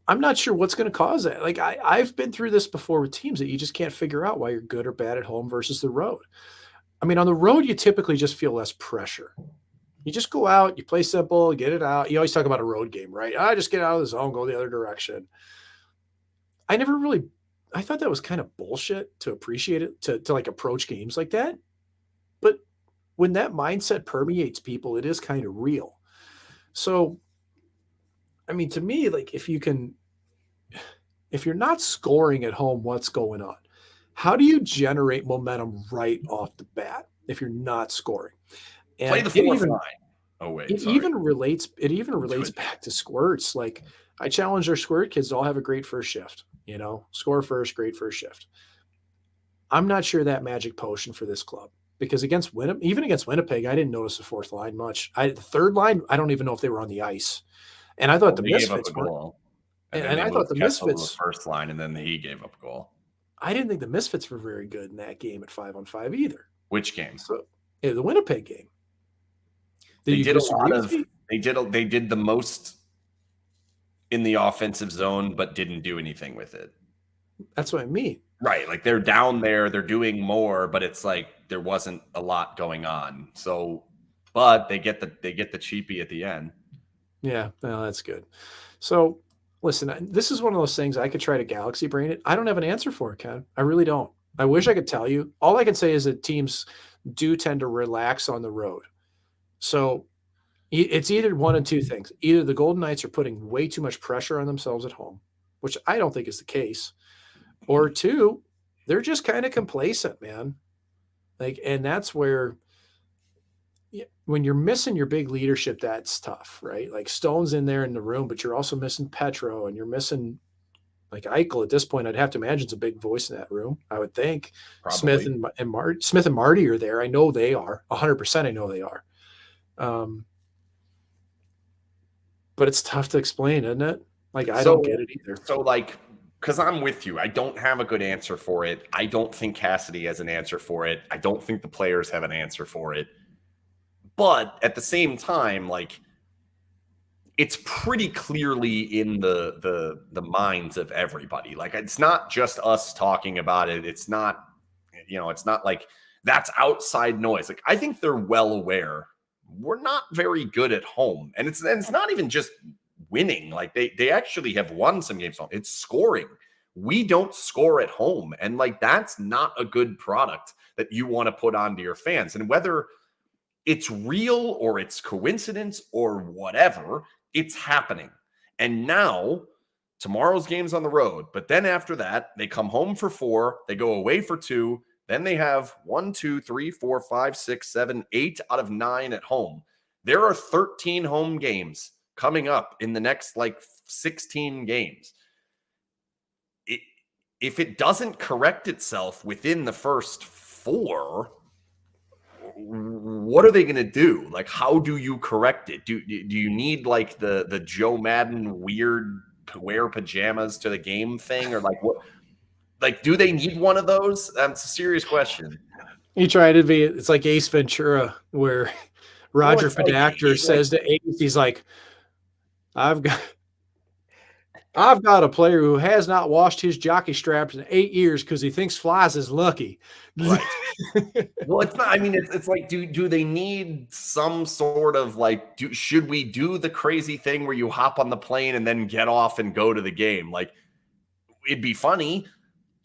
I'm not sure what's going to cause that. Like I've been through this before with teams that you just can't figure out why you're good or bad at home versus the road. I mean, on the road, you typically just feel less pressure. You just go out, you play simple, get it out. You always talk about a road game, right? I just get out of the zone, go the other direction. I never really, I thought that was kind of bullshit to appreciate it, to like approach games like that. But when that mindset permeates people, it is kind of real. So, I mean, to me, like if you're not scoring at home, what's going on? How do you generate momentum right off the bat if you're not scoring? Play And the fourth line. Oh wait, it sorry. even relates back to squirts. Like I challenge our squirt kids to all have a great first shift, score first, great first shift. I'm not sure that magic potion for this club because even against Winnipeg, I didn't notice the fourth line much. The third line, I don't even know if they were on the ice. And I thought the They gave up Misfits a weren't. goal, and then And they I thought moved the Kessel to the Misfits, first line, and then he gave up a goal. I didn't think the Misfits were very good in that game at 5-on-5 either. Which game? So the Winnipeg game. They did a lot of. They did the most in the offensive zone, but didn't do anything with it. That's what I mean. Right, like they're down there, they're doing more, but it's like there wasn't a lot going on. So, but they get the cheapie at the end. Yeah, well, that's good. So, listen, this is one of those things I could try to galaxy brain it. I don't have an answer for it, Ken. I really don't. I wish I could tell you. All I can say is that teams do tend to relax on the road. So, it's either one of two things. Either the Golden Knights are putting way too much pressure on themselves at home, which I don't think is the case, or two, they're just kind of complacent, man. Like, and that's where when you're missing your big leadership, that's tough, right? Like Stone's in there in the room, but you're also missing Petro and you're missing like Eichel at this point. I'd have to imagine it's a big voice in that room. I would think Probably. Smith and Marty are there. I know they are 100%. I know they are. But it's tough to explain, isn't it? Like, I don't get it either. So like, because I'm with you. I don't have a good answer for it. I don't think Cassidy has an answer for it. I don't think the players have an answer for it. But at the same time, like it's pretty clearly in the minds of everybody. Like it's not just us talking about it. It's not, it's not like that's outside noise. Like I think they're well aware we're not very good at home. And it's not even just winning. Like they actually have won some games home. It's scoring. We don't score at home. And like that's not a good product that you want to put onto your fans. And whether it's real or it's coincidence or whatever, it's happening. And now tomorrow's game's on the road. But then after that, they come home for 4, they go away for 2. Then they have 1, 2, 3, 4, 5, 6, 7, 8 out of 9 at home. There are 13 home games coming up in the next like 16 games. If it doesn't correct itself within the first 4, what are they going to do? Like, how do you correct it? Do you need like the Joe Madden weird wear pajamas to the game thing, or like what? Like, do they need one of those? That's a serious question. You try to be, it's like Ace Ventura, where Roger Podacter says to Ace, he's like, I've got a player who has not washed his jockey straps in 8 years because he thinks flies is lucky. Right. Well, it's not. I mean, it's like, do they need some sort of like, should we do the crazy thing where you hop on the plane and then get off and go to the game? Like, it'd be funny.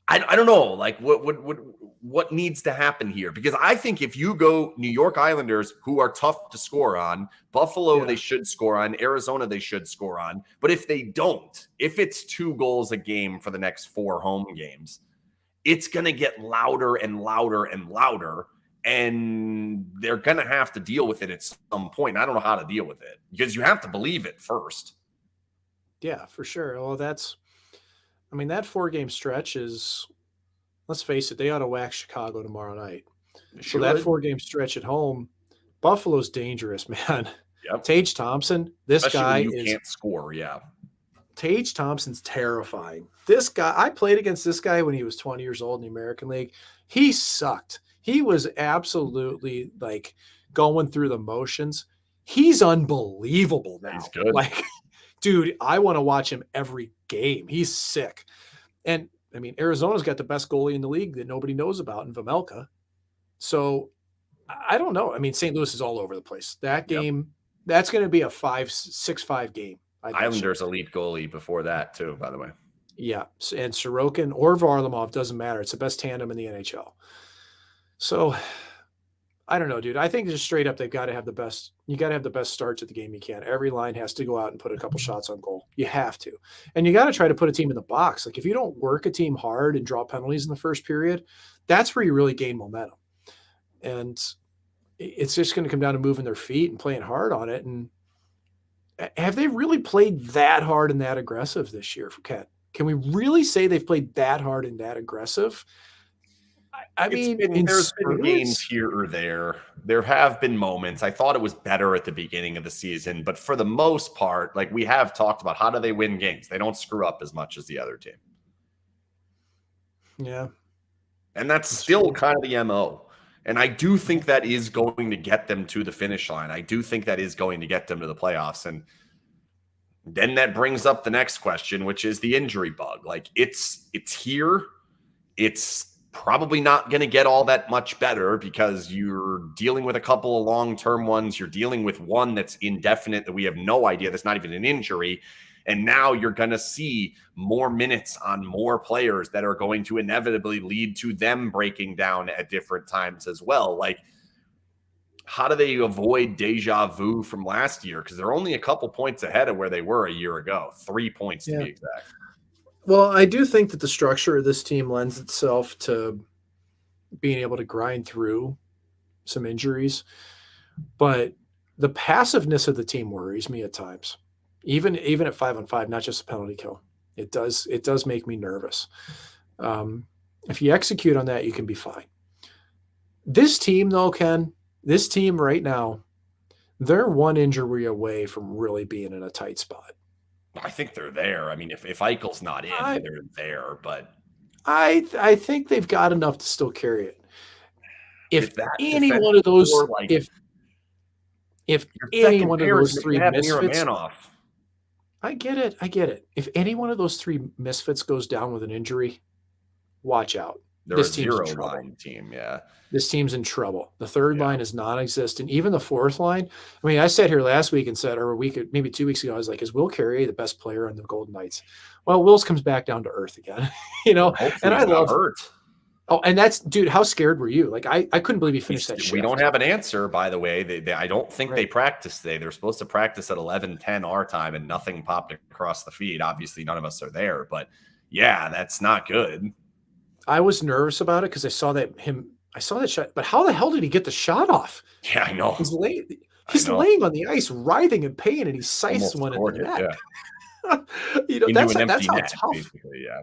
I don't know, like what needs to happen here? Because I think if you go New York Islanders, who are tough to score on, Buffalo, they should score on, Arizona, they should score on. But if they don't, if it's 2 goals a game for the next 4 home games, it's going to get louder and louder and louder. And they're going to have to deal with it at some point. I don't know how to deal with it because you have to believe it first. Yeah, for sure. Well, that 4-game stretch is, let's face it, they ought to whack Chicago tomorrow night. So that 4-game stretch at home, Buffalo's dangerous, man. Yep. Tage Thompson, this Especially guy when you is can't score. Yeah. Tage Thompson's terrifying. This guy, I played against this guy when he was 20 years old in the American League. He sucked. He was absolutely like going through the motions. He's unbelievable now. He's good. Like, dude, I want to watch him every game. He's sick. And I mean, Arizona's got the best goalie in the league that nobody knows about in Vejmelka. So I don't know. I mean, St. Louis is all over the place. That game, that's going to be a 6-5 game. Islanders elite goalie before that too, by the way. Yeah, and Sorokin or Varlamov, doesn't matter. It's the best tandem in the NHL. So I don't know, dude. I think just straight up, they've got to have the best. You got to have the best starts at the game you can. Every line has to go out and put a couple shots on goal. You have to, and you got to try to put a team in the box. Like if you don't work a team hard and draw penalties in the first period, that's where you really gain momentum. And it's just going to come down to moving their feet and playing hard on it. And have they really played that hard and that aggressive this year, Ken? Can we really say they've played that hard and that aggressive? I mean, there's been games here or there. There have been moments. I thought it was better at the beginning of the season, but for the most part, like we have talked about, how do they win games? They don't screw up as much as the other team. Yeah. And that's still kind of the MO. And I do think that is going to get them to the finish line. I do think that is going to get them to the playoffs. And then that brings up the next question, which is the injury bug. Like it's here. It's probably not going to get all that much better because you're dealing with a couple of long-term ones. You're dealing with one that's indefinite that we have no idea. That's not even an injury. And now you're going to see more minutes on more players that are going to inevitably lead to them breaking down at different times as well. Like, how do they avoid deja vu from last year? Because they're only a couple points ahead of where they were a year ago. 3 points to be exact. Well, I do think that the structure of this team lends itself to being able to grind through some injuries. But the passiveness of the team worries me at times. Even at 5-on-5, not just a penalty kill. It does make me nervous. If you execute on that, you can be fine. This team, though, Ken, this team right now, they're one injury away from really being in a tight spot. I think they're there. I mean, if Eichel's not in, they're there. But I think they've got enough to still carry it. If any one of those, if any one of those three misfits, I get it. If any one of those three misfits goes down with an injury, watch out. This team's in trouble. Team, yeah. This team's in trouble. The third line is non-existent. Even the fourth line. I mean, I sat here last week and said, or a week, maybe 2 weeks ago, I was like, is Will Carrier the best player on the Golden Knights? Well, Will's comes back down to earth again, and I love hurt. Oh, and that's, dude, how scared were you? Like, I couldn't believe he finished that shift. We don't have an answer, by the way. I don't think they practiced today. They're supposed to practice at 11:10 our time, and nothing popped across the feed. Obviously, none of us are there, but yeah, that's not good. I was nervous about it because I saw that shot, but how the hell did he get the shot off? Yeah, I know. He's laying on the ice, writhing in pain, and he scythes one into the net. Yeah. That's how tough. Yeah.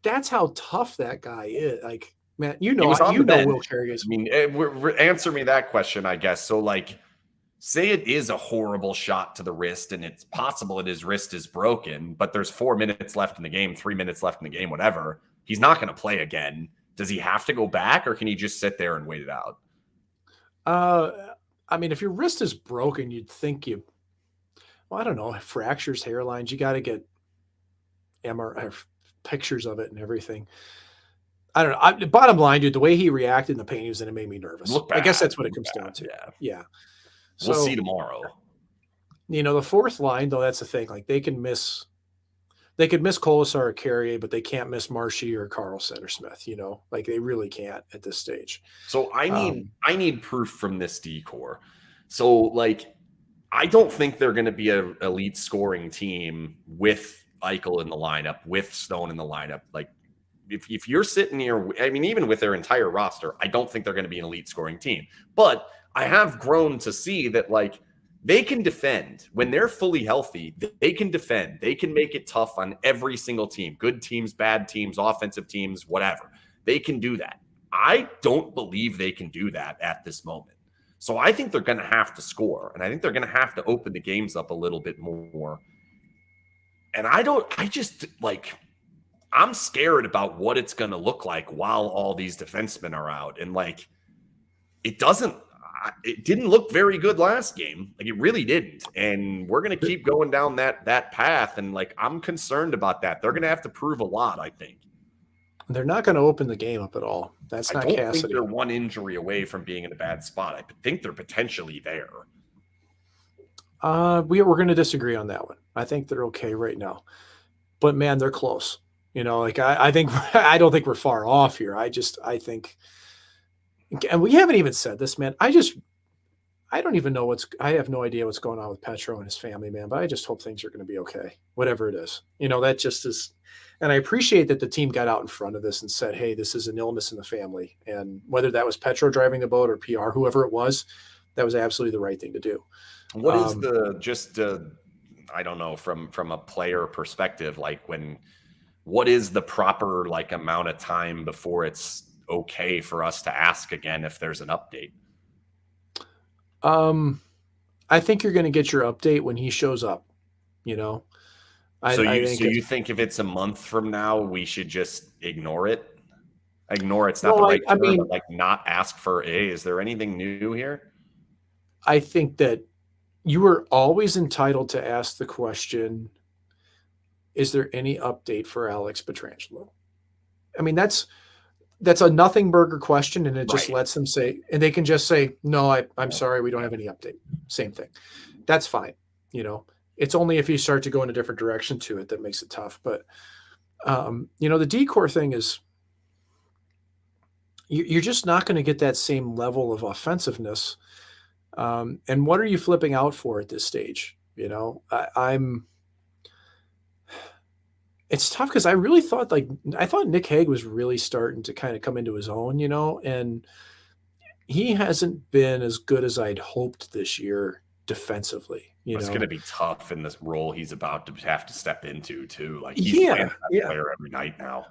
That's how tough that guy is. Like, man, Will Carrier is. I mean, answer me that question, I guess. So, like, say it is a horrible shot to the wrist, and it's possible that his wrist is broken, but there's 4 minutes left in the game, 3 minutes left in the game, whatever. He's not going to play again. Does he have to go back, or can he just sit there and wait it out? I mean, if your wrist is broken, you'd think I don't know, fractures, hairlines, you got to get MRI pictures of it and everything. I don't know. Bottom line, dude, the way he reacted in the pain he was in, it made me nervous. I guess that's what it comes down to. Yeah. So, we'll see tomorrow. The fourth line, though, that's the thing. Like, they could miss Colasar or Carrier, but they can't miss Marshy or Carlson or Smith, like they really can't at this stage. So I need proof from this decor. So, like, I don't think they're going to be an elite scoring team with Eichel in the lineup, with Stone in the lineup. Like, if you're sitting here, I mean, even with their entire roster, I don't think they're going to be an elite scoring team. But I have grown to see that, like, they can defend when they're fully healthy. They can defend. They can make it tough on every single team, good teams, bad teams, offensive teams, whatever. They can do that. I don't believe they can do that at this moment. So I think they're going to have to score, and I think they're going to have to open the games up a little bit more. And I'm scared about what it's going to look like while all these defensemen are out. And like, it didn't look very good last game. Like, it really didn't. And we're going to keep going down that path. And like, I'm concerned about that. They're going to have to prove a lot, I think. They're not going to open the game up at all. That's not Cassidy. I don't think they're one injury away from being in a bad spot. I think they're potentially there. We're going to disagree on that one. I think they're okay right now. But man, they're close. You know, like I think I don't think we're far off here. I think, and we haven't even said this, man. I don't even know I have no idea what's going on with Petro and his family, man, but I just hope things are going to be okay, whatever it is. You know, that just is. And I appreciate that the team got out in front of this and said, hey, this is an illness in the family. And whether that was Petro driving the boat or PR, whoever it was, that was absolutely the right thing to do. What is I don't know, from a player perspective, like what is the proper like amount of time before it's okay for us to ask again if there's an update? I think you're going to get your update when he shows up, you know? So you think if it's a month from now, we should just ignore it? Ignore it's not the right term, but like not ask for is there anything new here? I think that you are always entitled to ask the question, is there any update for Alex Pietrangelo? I mean, that's a nothing burger question, and it just lets them say, and they can just say, no, I'm sorry, we don't have any update. Same thing. That's fine. You know, it's only if you start to go in a different direction to it that makes it tough. But, you know, the decor thing is you're just not going to get that same level of offensiveness. And what are you flipping out for at this stage? You know, it's tough because I really thought Nick Hague was really starting to kind of come into his own, you know, and he hasn't been as good as I'd hoped this year defensively. It's going to be tough in this role he's about to have to step into too. Like he's playing that player every night now.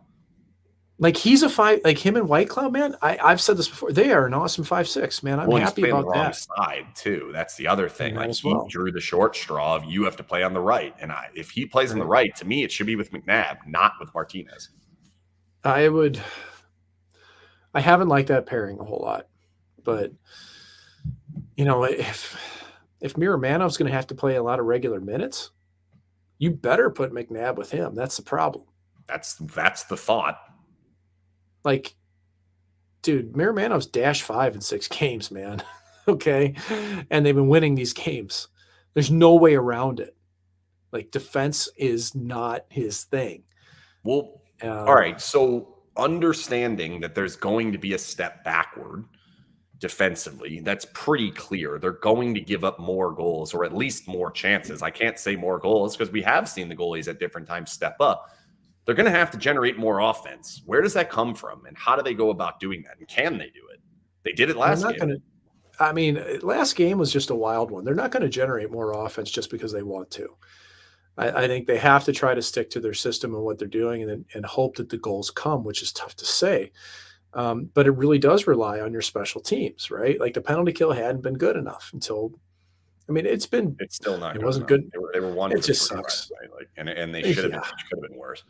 Like he's a five, like him and White Cloud, man. I've said this before. They are an awesome 5'6", man. I'm happy about that. Side too. That's the other thing. Like he drew the short straw of you have to play on the right, and if he plays on the right, to me it should be with McNabb, not with Martinez. I haven't liked that pairing a whole lot, but you know, if Miromanov's going to have to play a lot of regular minutes, you better put McNabb with him. That's the problem. That's the thought. Like, dude, Miromanov's -5 in 6 games, man. Okay. And they've been winning these games. There's no way around it. Like, defense is not his thing. Well, all right. So understanding that there's going to be a step backward defensively, that's pretty clear. They're going to give up more goals, or at least more chances. I can't say more goals because we have seen the goalies at different times step up. They're going to have to generate more offense. Where does that come from, and how do they go about doing that? And can they do it? They did it last game. Last game was just a wild one. They're not going to generate more offense just because they want to. I think they have to try to stick to their system and what they're doing, and hope that the goals come, which is tough to say. But it really does rely on your special teams, right? Like the penalty kill hadn't been good enough until. I mean, it's still not. It wasn't good. They were one. It just sucks. Right? And they should have been worse.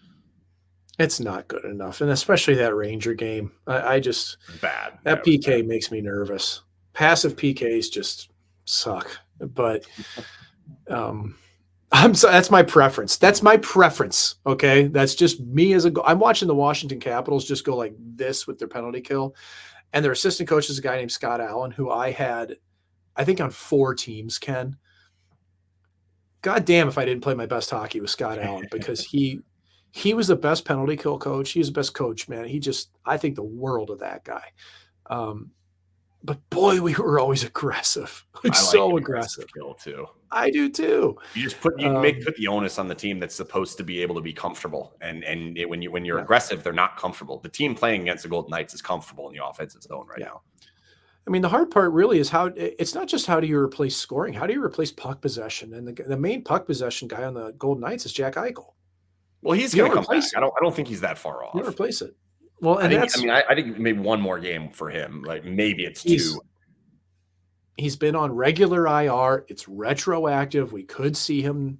It's not good enough, and especially that Ranger game. I just bad. That PK makes me nervous. Passive PKs just suck. But that's my preference. That's my preference. Okay, that's just me I'm watching the Washington Capitals just go like this with their penalty kill, and their assistant coach is a guy named Scott Allen, who I think on 4 teams. Ken, God damn if I didn't play my best hockey with Scott Allen, because he was the best penalty kill coach. He's the best coach, man. I think the world of that guy. But boy, we were always aggressive. So aggressive. Kill too. I do too. You just put the onus on the team that's supposed to be able to be comfortable. And when you're aggressive, they're not comfortable. The team playing against the Golden Knights is comfortable in the offensive zone right now. I mean, the hard part really is it's not just how do you replace scoring, how do you replace puck possession? And the main puck possession guy on the Golden Knights is Jack Eichel. Well, he's going to come back. I don't think he's that far off. You replace it. Well, and I think maybe one more game for him. Like maybe it's 2. He's been on regular IR. It's retroactive. We could see him,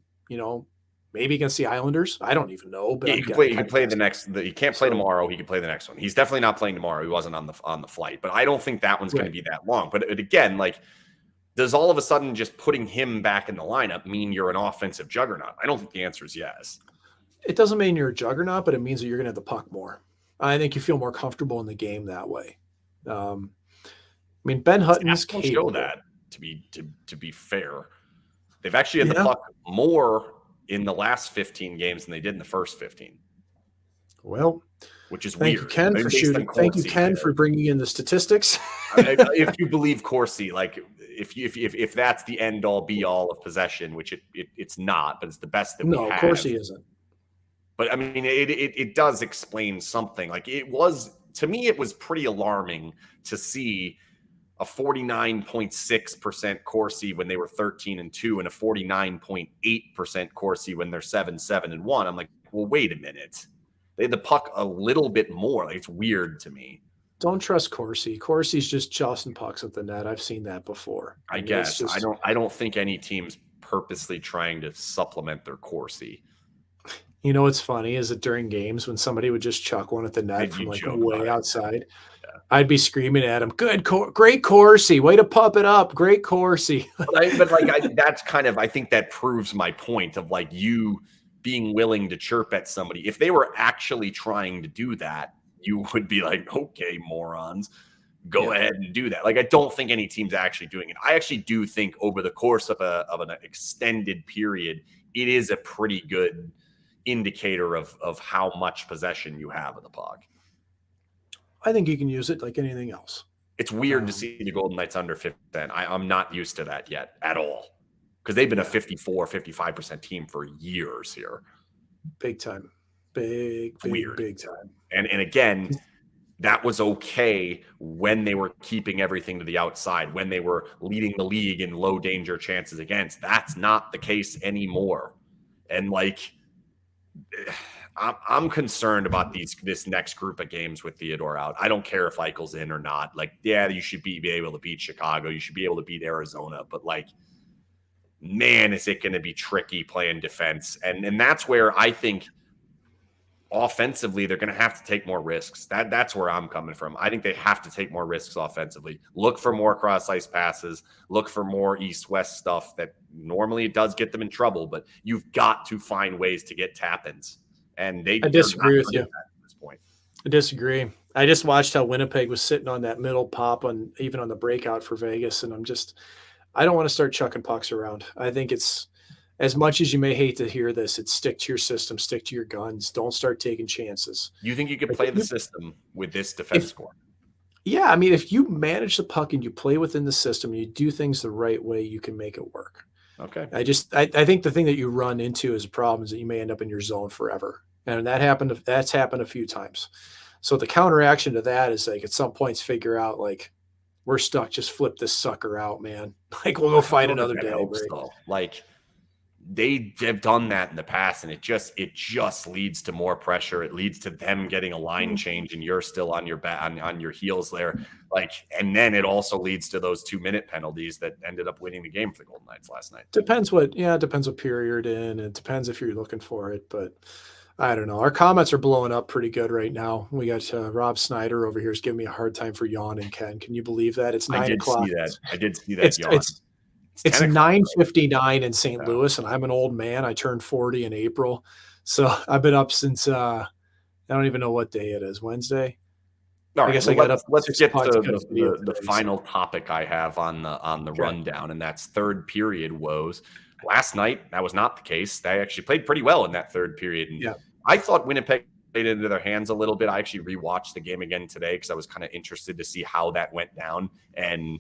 maybe against the Islanders. I don't even know, but Yeah, I'm you can play. You kind can of play the guessing. next. He can't play tomorrow. He can play the next one. He's definitely not playing tomorrow. He wasn't on the flight. But I don't think that one's going to be that long. But again, like, does all of a sudden just putting him back in the lineup mean you're an offensive juggernaut? I don't think the answer is yes. It doesn't mean you're a juggernaut, but it means that you're going to have the puck more. I think you feel more comfortable in the game that way. I mean, Ben Hutton's capable. Show that to be fair, they've actually had the puck more in the last 15 games than they did in the first 15. Well, which is thank weird. You, Ken, for shooting. Thank you, Ken, for bringing in the statistics. If you believe Corsi, like if that's the end all be all of possession, which it's not, but it's the best that we have. No, Corsi isn't. But I mean, it does explain something. Like, it was, to me, it was pretty alarming to see a 49.6% Corsi when they were 13-2 and a 49.8% Corsi when they're 7-7-1. I'm like, well, wait a minute. They had the puck a little bit more. Like, it's weird to me. Don't trust Corsi. Corsi's just tossing pucks at the net. I've seen that before. I guess I don't think any team's purposely trying to supplement their Corsi. You know what's funny is that during games when somebody would just chuck one at the net from like way outside, I'd be screaming at him, great Corsi, way to pump it up, great Corsi. That's kind of, I think that proves my point of like you being willing to chirp at somebody. If they were actually trying to do that, you would be like, okay, morons, go ahead and do that. Like, I don't think any team's actually doing it. I actually do think over the course of an extended period, it is a pretty good indicator of how much possession you have of the puck. I think you can use it like anything else. It's weird to see the Golden Knights under 50%. I'm not used to that yet at all, because they've been a 55% team for years here. Big time. Big time. And again, that was okay when they were keeping everything to the outside, when they were leading the league in low danger chances against. That's not the case anymore. And like, I'm concerned about this next group of games with Theodore out. I don't care if Eichel's in or not. Like, yeah, you should be able to beat Chicago. You should be able to beat Arizona. But like, man, is it going to be tricky playing defense. And that's where I think offensively they're going to have to take more risks. That's where I'm coming from. I think they have to take more risks offensively. Look for more cross-ice passes. Look for more east-west stuff that normally it does get them in trouble, but you've got to find ways to get tap-ins. And I disagree with you at this point. I disagree. I just watched how Winnipeg was sitting on that middle pop even on the breakout for Vegas, and I don't want to start chucking pucks around. I think it's, as much as you may hate to hear this, it's stick to your system, stick to your guns. Don't start taking chances. You think you could play the system with this defense score? Yeah, I mean, if you manage the puck and you play within the system, you do things the right way, you can make it work. Okay. I think the thing that you run into as a problem is that you may end up in your zone forever. And that's happened a few times. So the counteraction to that is like at some points figure out like we're stuck, just flip this sucker out, man. Like we'll go fight another day. Like they have done that in the past, and it just leads to more pressure. It leads to them getting a line change, and you're still on your on your heels there. Like, and then it also leads to those 2-minute penalties that ended up winning the game for the Golden Knights last night. Depends what period in. It depends if you're looking for it, but I don't know. Our comments are blowing up pretty good right now. We got Rob Snyder over here is giving me a hard time for yawning, Ken. Can you believe that? It's 9 o'clock. I did see that yawn. It's 9:59 in St. Louis, and I'm an old man. I turned 40 in April. So I've been up since I don't even know what day it is. Wednesday? All right, I guess I got up. Let's get to the final topic I have on the rundown, and that's third period woes. Last night, that was not the case. They actually played pretty well in that third period. And I thought Winnipeg played into their hands a little bit. I actually rewatched the game again today because I was kind of interested to see how that went down. And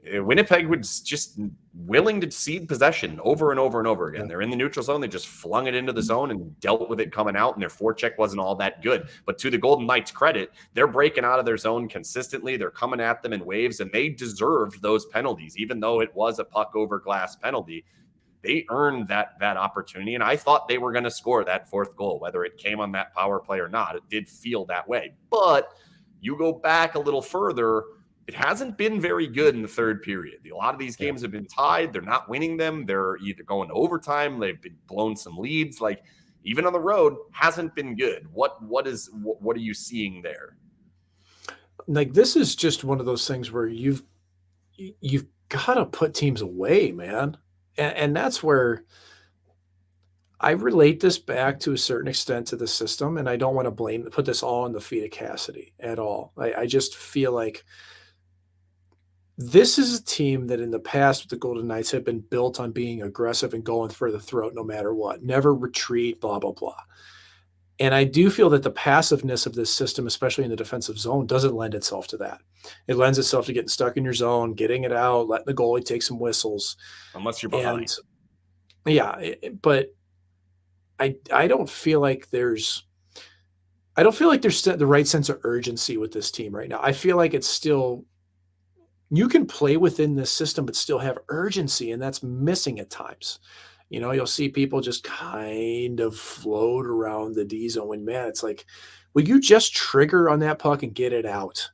Winnipeg was just willing to cede possession over and over and over again. They're in the neutral zone. They just flung it into the zone and dealt with it coming out, and their forecheck wasn't all that good. But to the Golden Knights' credit, they're breaking out of their zone consistently. They're coming at them in waves, and they deserved those penalties. Even though it was a puck over glass penalty, they earned that opportunity, and I thought they were going to score that fourth goal, whether it came on that power play or not. It did feel that way. But you go back a little further, it hasn't been very good in the third period. A lot of these games have been tied. They're not winning them. They're either going to overtime. They've been blown some leads. Like even on the road, hasn't been good. What are you seeing there? Like this is just one of those things where you've got to put teams away, man, and that's where I relate this back to a certain extent to the system, and I don't want to put this all on the feet of Cassidy at all. I just feel like this is a team that in the past with the Golden Knights have been built on being aggressive and going for the throat no matter what, never retreat, blah, blah, blah. And I do feel that the passiveness of this system, especially in the defensive zone, doesn't lend itself to that. It lends itself to getting stuck in your zone, getting it out, letting the goalie take some whistles. Unless you're behind. And yeah, but I don't feel like there's the right sense of urgency with this team right now. I feel like it's still, you can play within this system, but still have urgency, and that's missing at times. You know, you'll see people just kind of float around the D zone when, man, it's like, will you just trigger on that puck and get it out?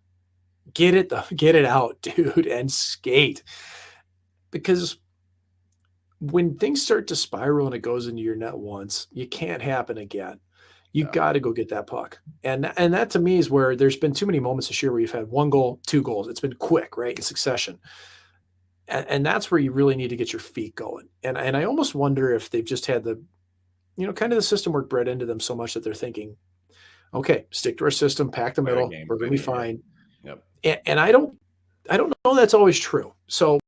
Get it out, dude, and skate. Because when things start to spiral and it goes into your net once, you can't happen again. You got to go get that puck. And that to me is where there's been too many moments this year where you've had 1 goal, 2 goals. It's been quick, right, in succession. And that's where you really need to get your feet going. And I almost wonder if they've just had the, kind of the system work bred into them so much that they're thinking, okay, stick to our system, pack the middle, we're going to be fine. Yep. And I don't know that's always true. So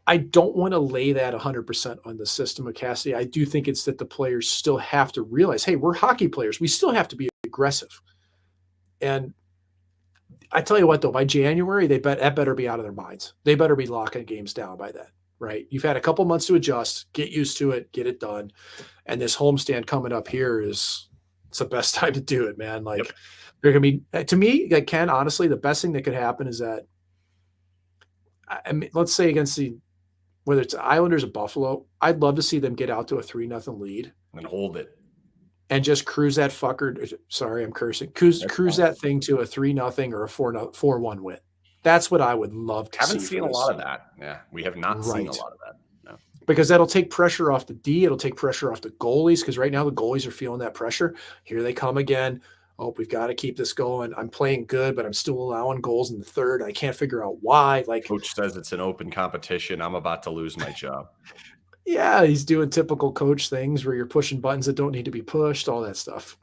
I don't want to lay that 100% on the system of Cassidy. I do think it's that the players still have to realize, hey, we're hockey players. We still have to be aggressive. And I tell you what, though, by January, that better be out of their minds. They better be locking games down by then, right? You've had a couple months to adjust, get used to it, get it done. And this homestand coming up here it's the best time to do it, man. Like, they're going to be, to me, like, Ken, honestly, the best thing that could happen is that, I mean, let's say against whether it's Islanders or Buffalo, I'd love to see them get out to a 3-0 lead. And hold it. And just cruise that fucker. Sorry, I'm cursing. Cruise that thing to a 3-0 or a 4-1 win. That's what I would love to see. Haven't seen a lot of that. Yeah, we have not seen a lot of that. No. Because that'll take pressure off the D. It'll take pressure off the goalies, because right now the goalies are feeling that pressure. Here they come again. Oh, we've got to keep this going. I'm playing good, but I'm still allowing goals in the third. I can't figure out why. Like, coach says it's an open competition. I'm about to lose my job. Yeah, he's doing typical coach things where you're pushing buttons that don't need to be pushed, all that stuff.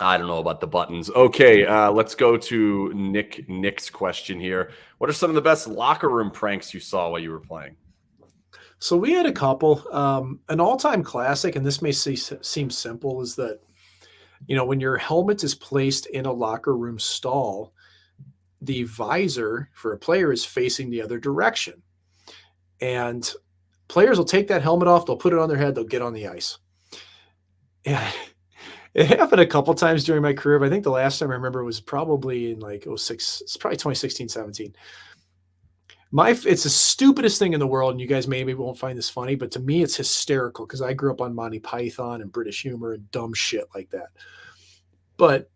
I don't know about the buttons. Okay, let's go to Nick's question here. What are some of the best locker room pranks you saw while you were playing? So we had a couple. An all-time classic, and this may seem simple, is that, when your helmet is placed in a locker room stall, the visor for a player is facing the other direction. And players will take that helmet off, they'll put it on their head, they'll get on the ice. And it happened a couple times during my career, but I think the last time I remember was probably in like 06, it's probably 2016, 17. It's the stupidest thing in the world, and you guys maybe won't find this funny, but to me it's hysterical because I grew up on Monty Python and British humor and dumb shit like that. But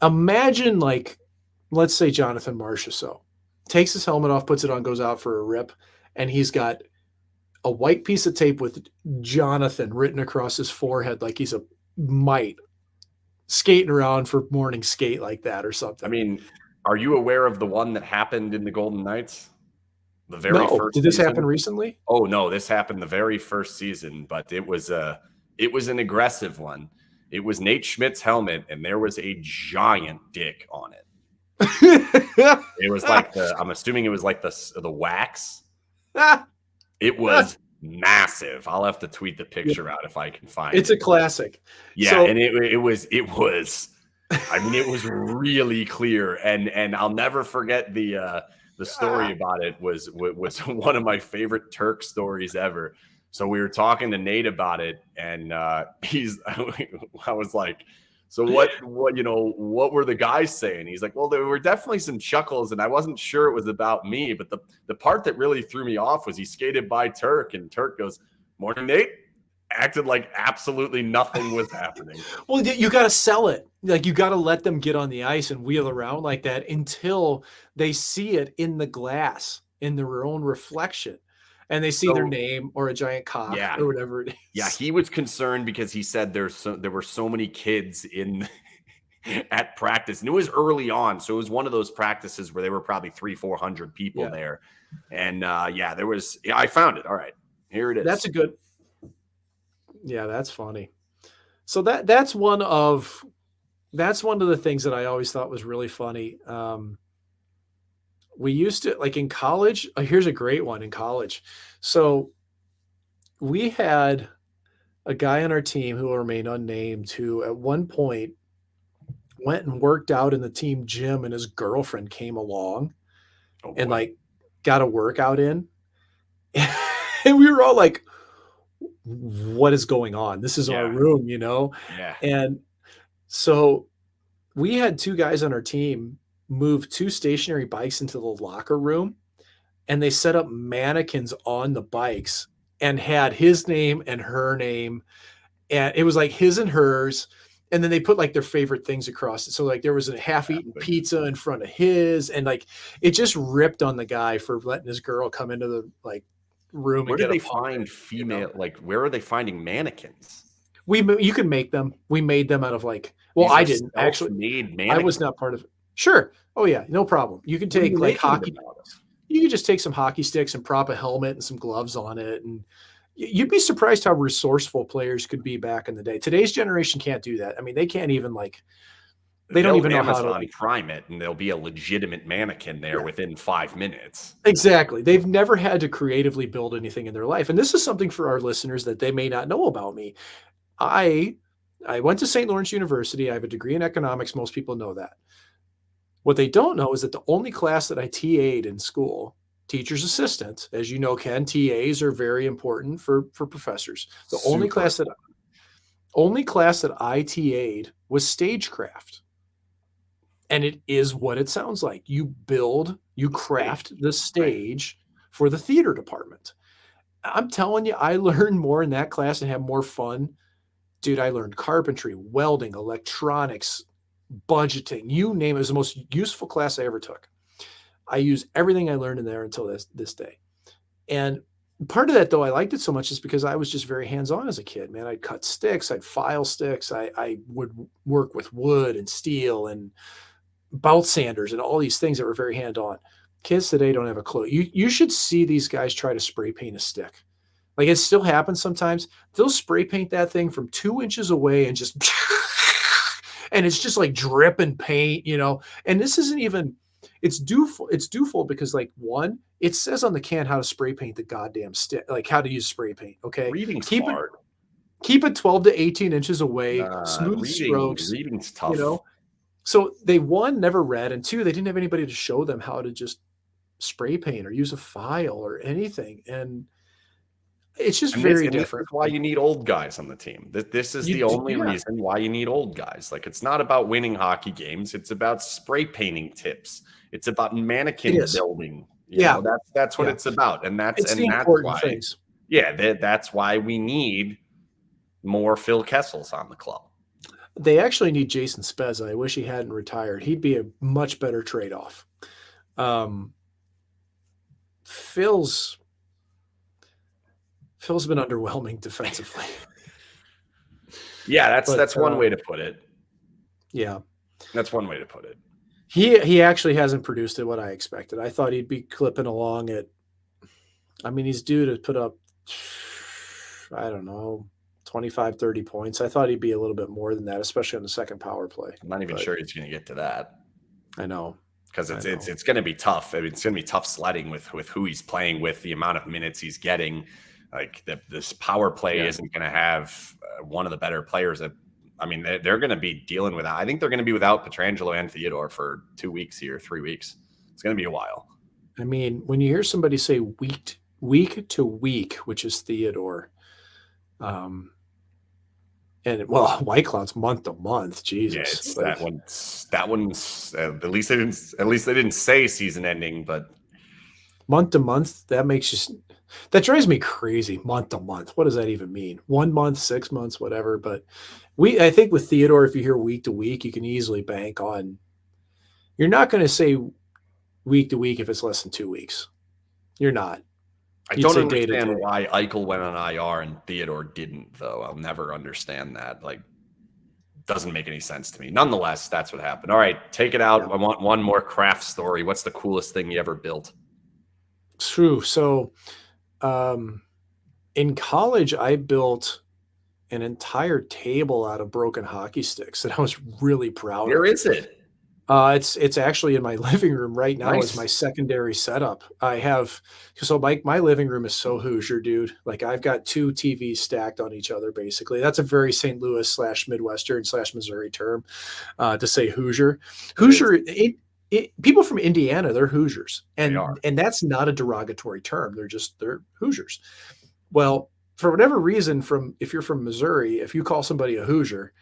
imagine, like, let's say Jonathan Marchessault takes his helmet off, puts it on, goes out for a rip, and he's got a white piece of tape with Jonathan written across his forehead like he's a mite skating around for morning skate like that or something. I mean, are you aware of the one that happened in the Golden Knights? The very first did this season? happen recently? Oh no, this happened the very first season, but it was an aggressive one. It was Nate Schmidt's helmet, and there was a giant dick on it. It was like I'm assuming it was like the wax. It was massive. I'll have to tweet the picture out if I can find it. It's a classic. Yeah, so, and it was I mean, it was really clear, and I'll never forget the story about it was one of my favorite Turk stories ever. So we were talking to Nate about it, and I was like, so what were the guys saying? He's like, well, there were definitely some chuckles, and I wasn't sure it was about me, but the part that really threw me off was he skated by Turk, and Turk goes, "Morning, Nate." acted like absolutely nothing was happening. Well, you got to sell it. Like, you got to let them get on the ice and wheel around like that until they see it in the glass, in their own reflection, and they see their So, name or a giant cock yeah. or whatever it is. Yeah, he was concerned because he said there were so many kids in at practice, and it was early on, so it was one of those practices where there were probably 300-400 people there, and there was. Yeah, I found it. All right, here it is. That's a good. Yeah, that's funny. So that's one of the things that I always thought was really funny. We used to, like, in college. Here's a great one in college. So we had a guy on our team who will remain unnamed, who at one point went and worked out in the team gym, and his girlfriend came along and like got a workout in. And we were all like, what is going on? This is our room, you know? Yeah. And so we had two guys on our team move two stationary bikes into the locker room, and they set up mannequins on the bikes and had his name and her name. And it was like his and hers. And then they put like their favorite things across it. So like there was a half-eaten pizza in front of his, and like it just ripped on the guy for letting his girl come into the like room. Where do they find female? You know? Like, where are they finding mannequins? You can make them. We made them out of like. Well, I didn't actually. Made I was not part of it. Sure. Oh yeah, no problem. You can take like hockey. You can just take some hockey sticks and prop a helmet and some gloves on it, and you'd be surprised how resourceful players could be back in the day. Today's generation can't do that. I mean, they can't even like. They don't even know how to like, prime it, and there'll be a legitimate mannequin there within 5 minutes. Exactly. They've never had to creatively build anything in their life, and this is something for our listeners that they may not know about me. I went to St. Lawrence University. I have a degree in economics. Most people know that. What they don't know is that the only class that I TA'd in school, teacher's assistant, as you know, Ken, TAs are very important for professors. The only class that I TA'd was stagecraft. And it is what it sounds like. You craft the stage for the theater department. I'm telling you, I learned more in that class and had more fun. Dude, I learned carpentry, welding, electronics, budgeting, you name it. It was the most useful class I ever took. I use everything I learned in there until this day. And part of that, though, I liked it so much is because I was just very hands-on as a kid, man. I'd cut sticks, I'd file sticks, I would work with wood and steel and belt sanders and all these things that were very hands-on. Kids today don't have a clue. You should see these guys try to spray paint a stick. Like, it still happens sometimes. They'll spray paint that thing from 2 inches away and just and it's just like dripping paint, you know. And this isn't even, it's dooful because, like, one, it says on the can how to spray paint the goddamn stick, like how to use spray paint. Okay. Keep it 12 to 18 inches away, smooth strokes. Reading's tough. You know. So they, one, never read, and two, they didn't have anybody to show them how to just spray paint or use a file or anything. And it's just very different. That's why you need old guys on the team. This is the only reason why you need old guys. Like, it's not about winning hockey games. It's about spray painting tips. It's about mannequin building. You know, that's what it's about. And that's important things. Yeah, that's why we need more Phil Kessels on the club. They actually need Jason Spezza. I wish he hadn't retired. He'd be a much better trade-off. Phil's been underwhelming defensively. Yeah, that's one way to put it. Yeah. That's one way to put it. He actually hasn't produced at what I expected. I thought he'd be clipping along at, I mean, he's due to put up, I don't know, 25, 30 points. I thought he'd be a little bit more than that, especially on the second power play. I'm not even sure he's going to get to that. I know. Because it's going to be tough. I mean, it's going to be tough sledding with who he's playing with, the amount of minutes he's getting. Like, this power play isn't going to have one of the better players. I mean, they're going to be dealing with that. I think they're going to be without Pietrangelo and Theodore for 2 weeks here, 3 weeks. It's going to be a while. I mean, when you hear somebody say week to week, which is Theodore, and well, White Cloud's month to month. Jesus, yeah, that one's at least they didn't say season ending, but month to month. That makes you. That drives me crazy month to month. What does that even mean? 1 month, 6 months, whatever, but I think with Theodore, if you hear week to week, you can easily bank on you're not gonna say week to week if it's less than 2 weeks. You're not. I You'd don't say day to understand day. why Eichel went on IR and Theodore didn't, though. I'll never understand that. Like, doesn't make any sense to me. Nonetheless, that's what happened. All right, take it out. Yeah. I want one more craft story. What's the coolest thing you ever built? True. So, um, in college, I built an entire table out of broken hockey sticks that I was really proud Where of. is it? It's actually in my living room right now as my Nice. secondary setup. I have so my living room is so Hoosier, dude. Like I've got 2 TVs stacked on each other, basically. That's a very St. Louis slash Midwestern slash Missouri term to say Hoosier. It is. Hoosier, people from Indiana, they're Hoosiers, They are. and that's not a derogatory term. They're Hoosiers. Well, for whatever reason, if you're from Missouri, if you call somebody a Hoosier,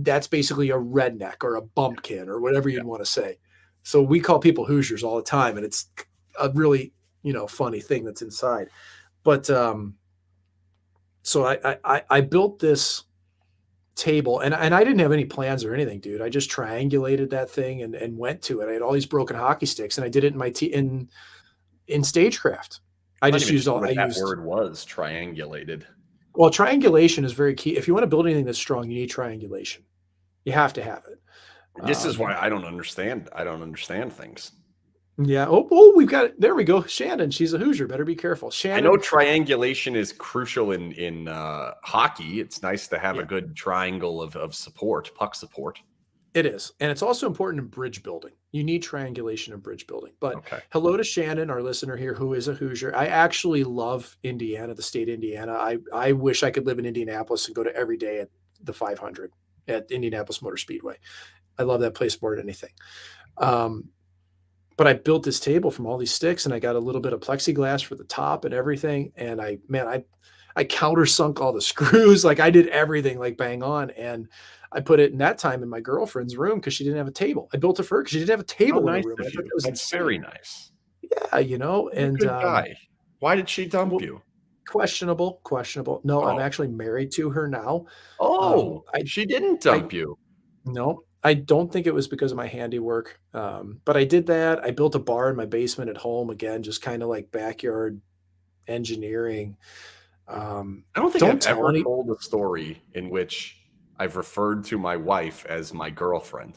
that's basically a redneck or a bumpkin or whatever Yeah. you'd want to say. So we call people Hoosiers all the time, and it's a really funny thing that's inside. But so I built this table, and I didn't have any plans or anything, dude. I just triangulated that thing and went to it. I had all these broken hockey sticks, and I did it in my in stagecraft. I'm not even sure what that word was, triangulated. Well, triangulation is very key. If you want to build anything that's strong, you need triangulation. You have to have it. This is why I don't understand. I don't understand things. Yeah. Oh, we've got it. There we go. Shannon, she's a Hoosier. Better be careful. I know Shannon, triangulation is crucial in hockey. It's nice to have a yeah, good triangle of support, puck support. it is. And it's also important in bridge building. You need triangulation in bridge building. But Okay. hello to Shannon, our listener here, who is a Hoosier. I actually love Indiana, the state of Indiana. I wish I could live in Indianapolis and go to every day at the 500 at Indianapolis Motor Speedway. I love that place more than anything. But I built this table from all these sticks, and I got a little bit of plexiglass for the top and everything. And I countersunk all the screws. Like I did everything like bang on. And I put it in that time in my girlfriend's room because she didn't have a table. I built it for her because she didn't have a table in Nice her room. of I thought you. that was That's insane. very nice. Yeah, You're a and good guy. Why did she dump well, you? questionable. No, I'm Oh. actually married to her now. Oh, I she didn't I dump you. No, I don't think it was because of my handiwork. But I did that. I built a bar in my basement at home again, just kind of like backyard engineering. I don't think Don't I've tell ever any. told a story in which I've referred to my wife as my girlfriend.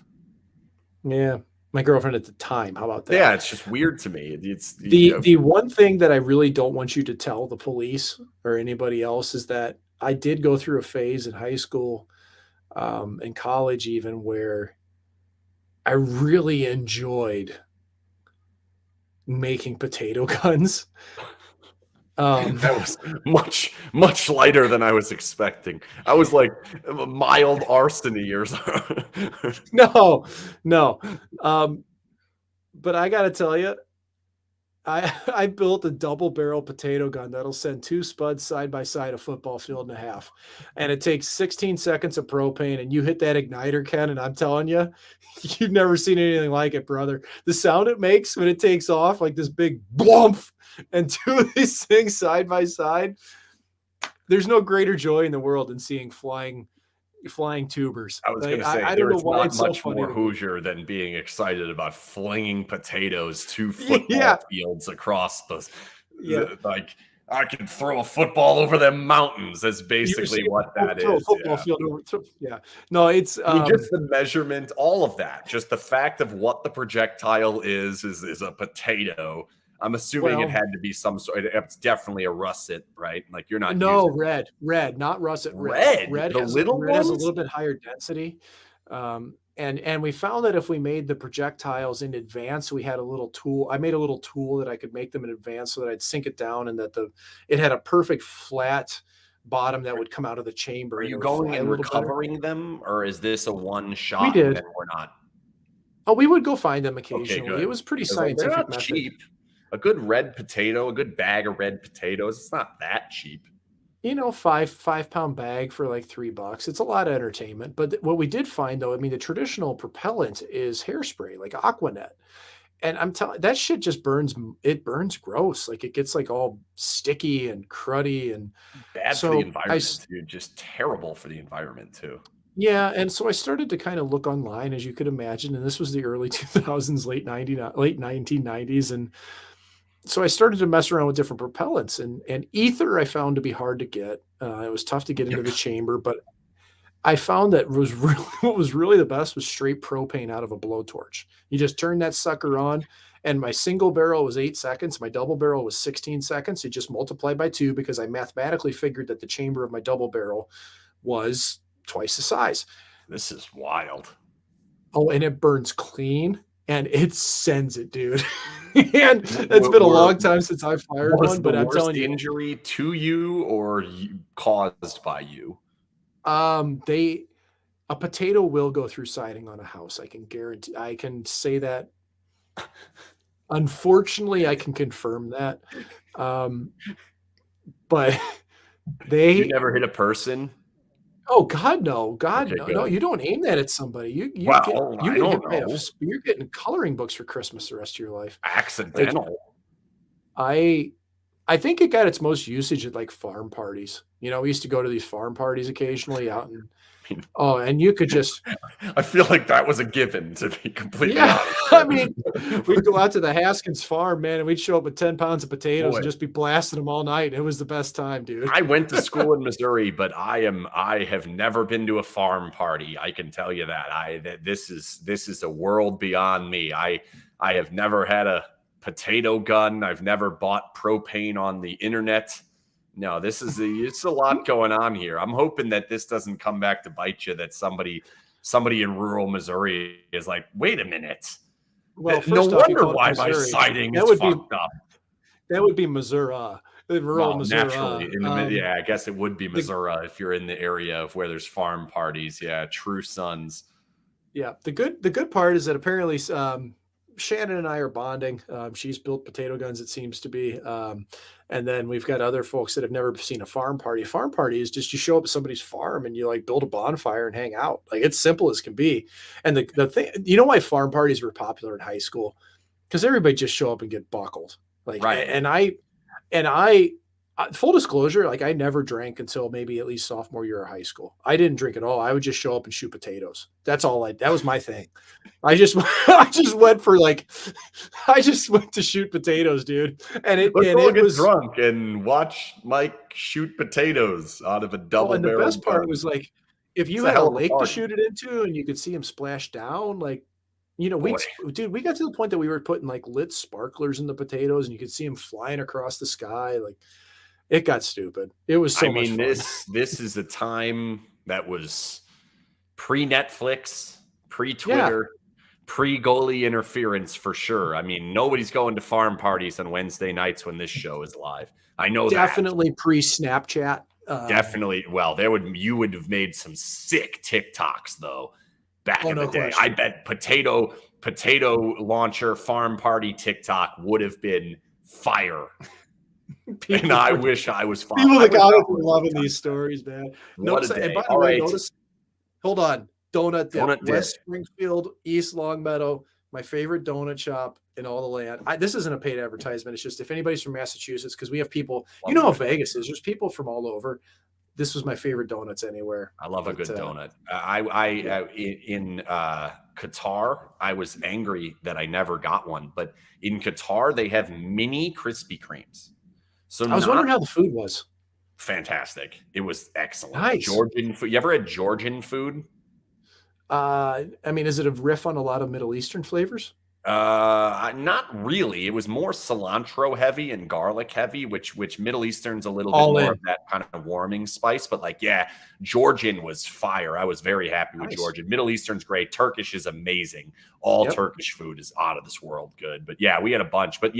Yeah, my girlfriend at the time. How about that? Yeah, it's just weird to me. It's The one thing that I really don't want you to tell the police or anybody else is that I did go through a phase in high school, in college even, where I really enjoyed making potato guns. that was much lighter than I was expecting. I was like mild arsony or something. No, no. But I gotta tell you, I built a double barrel potato gun that'll send 2 spuds side by side a football field and a half. And it takes 16 seconds of propane, and you hit that igniter, Ken, and I'm telling you, you've never seen anything like it, brother. The sound it makes when it takes off, like this big blumph, and 2 of these things side by side. There's no greater joy in the world than seeing flying tubers. I was Like, going to say I don't know there's why not it's so much funny more to me. Hoosier than being excited about flinging potatoes 2 Yeah, football fields across yeah. like I can throw a football over them mountains. That's You basically see what that throw a is. football Yeah. field over yeah. No, it's, I mean, just the measurement, all of that, just the fact of what the projectile is a potato. I'm assuming it well, had to be some sort. It's definitely a russet, right? Like you're not no, using red, not russet red. red. The little Red has a ones. little bit higher density. And we found that if we made the projectiles in advance, we had a little tool. I made a little tool that I could make them in advance so that I'd sink it down and that it had a perfect flat bottom that would come out of the chamber Are and it you would going fly a and little better. recovering them, or is this a one We shot and did. then we're not? Oh, we would go find them Okay, occasionally. It good. was pretty Because like they're scientific not method. cheap. A good red potato, a good bag of red potatoes, it's not that cheap. 5 pound bag for like $3. It's a lot of entertainment. But what we did find though, I mean, the traditional propellant is hairspray, like Aquanet. And I'm telling that shit just burns. It burns gross. Like it gets like all sticky and cruddy. And Bad for the so environment, dude. Just terrible for the environment too. yeah. And so I started to kind of look online, as you could imagine. And this was the early 2000s, late 1990s. And so I started to mess around with different propellants, and ether I found to be hard to get. It was tough to get into the chamber, but I found that was really what was really the best was straight propane out of a blowtorch. You just turn that sucker on, and my single barrel was 8 seconds. My double barrel was 16 seconds. It just multiplied by 2 because I mathematically figured that the chamber of my double barrel was twice the size. This is wild. Oh, and it burns clean and it sends it, dude. And it's been a long time since I fired one, but I'm telling you, injury to you or caused by you? A potato will go through siding on a house. I can guarantee. I can say that. Unfortunately, I can confirm that. But You never hit a person. Oh God, no! God, Okay, no! good. No, you don't aim that at somebody. You're getting coloring books for Christmas the rest of your life. Accidental. Like, I think it got its most usage at like farm parties. We used to go to these farm parties occasionally out in. Oh, and you could just. I feel like that was a given, to be completely honest. I mean, we'd go out to the Haskins farm, man, and we'd show up with 10 pounds of potatoes and just be blasting them all night. It was the best time, dude. I went to school in Missouri, but I have never been to a farm party. I can tell you that. This is a world beyond me. I have never had a potato gun. I've never bought propane on the internet. No, it's a lot going on here. I'm hoping that this doesn't come back to bite you, that somebody in rural Missouri is like, wait a minute. Well, no wonder why my siding is fucked up. That would be Missouri. Rural Missouri. Naturally. Yeah, I guess it would be Missouri if you're in the area of where there's farm parties. Yeah, true sons. Yeah. The good part is that apparently Shannon and I are bonding. She's built potato guns, it seems to be. And then we've got other folks that have never seen a farm party. A farm party is just you show up at somebody's farm and you like build a bonfire and hang out. Like it's simple as can be. And the thing, why farm parties were popular in high school? Because everybody just show up and get buckled. Like, right. And I full disclosure, like I never drank until maybe at least sophomore year of high school. I didn't drink at all. I would just show up and shoot potatoes. That's all that was my thing. I just went to shoot potatoes, dude. And it was drunk and watch Mike shoot potatoes out of a double barrel. And the best part was like, if you had a lake to shoot it into and you could see him splash down, like, we got to the point that we were putting like lit sparklers in the potatoes and you could see them flying across the sky. Like, it got stupid. It was so much fun. This is a time that was pre-Netflix, pre-Twitter, pre-goalie interference for sure. I mean, nobody's going to farm parties on Wednesday nights when this show is live. I know definitely pre-Snapchat. Definitely. Well, you would have made some sick TikToks though back in the day. Question. I bet potato launcher farm party TikTok would have been fire. And I wish I was fine. People that got it were loving these stories, man. Notice, and by the way, hold on. Donut Dip, West Springfield, East Longmeadow, my favorite donut shop in all the land. This isn't a paid advertisement. It's just if anybody's from Massachusetts, because we have people, how Vegas is. There's people from all over. This was my favorite donuts anywhere. I love a good donut. In Qatar, I was angry that I never got one. But in Qatar, they have mini Krispy Kremes. So I was wondering how the food was. Fantastic. It was excellent. Nice. Georgian food. You ever had Georgian food? Is it a riff on a lot of Middle Eastern flavors? Not really. It was more cilantro heavy and garlic heavy, which Middle Eastern's a little bit more of that kind of warming spice. But Georgian was fire. I was very happy with Georgian. Middle Eastern's great. Turkish is amazing. All Turkish food is out of this world good. But we had a bunch. But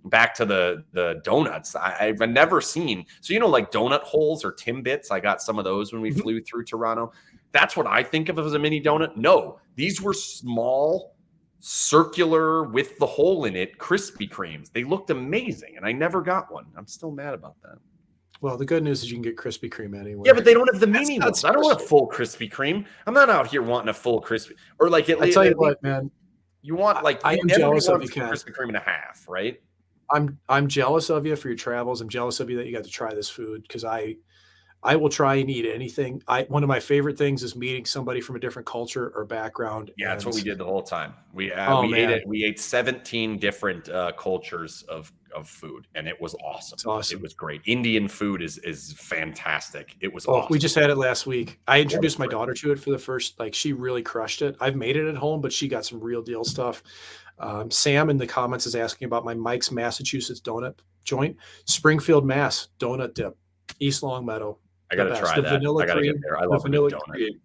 back to the donuts. I've never seen. So, like donut holes or Timbits. I got some of those when we flew through Toronto. That's what I think of as a mini donut. No, these were small, circular with the hole in it Krispy Kremes. They looked amazing, and I never got one. I'm still mad about that. Well, the good news is you can get Krispy Kreme anywhere. Yeah, but they don't have the mini ones. I don't want a full Krispy Kreme. I'm not out here wanting a full Krispy or like. I tell you what, man. You want I am everybody jealous of you, wants Ken. Krispy Kreme and a half, right? I'm jealous of you for your travels. I'm jealous of you that you got to try this food because I will try and eat anything. One of my favorite things is meeting somebody from a different culture or background. Yeah, that's what we did the whole time. We ate man, it. We ate 17 different cultures of food, and it was awesome. it's awesome. It was great. Indian food is fantastic. It was Oh, awesome. we just had it last week. I introduced my daughter to it for the first, she really crushed it. I've made it at home, but she got some real deal stuff. Sam in the comments is asking about my Mike's Massachusetts donut joint, Springfield, Mass donut dip, East Longmeadow. I got to try that. I got to get there. I love a good donut. Cream.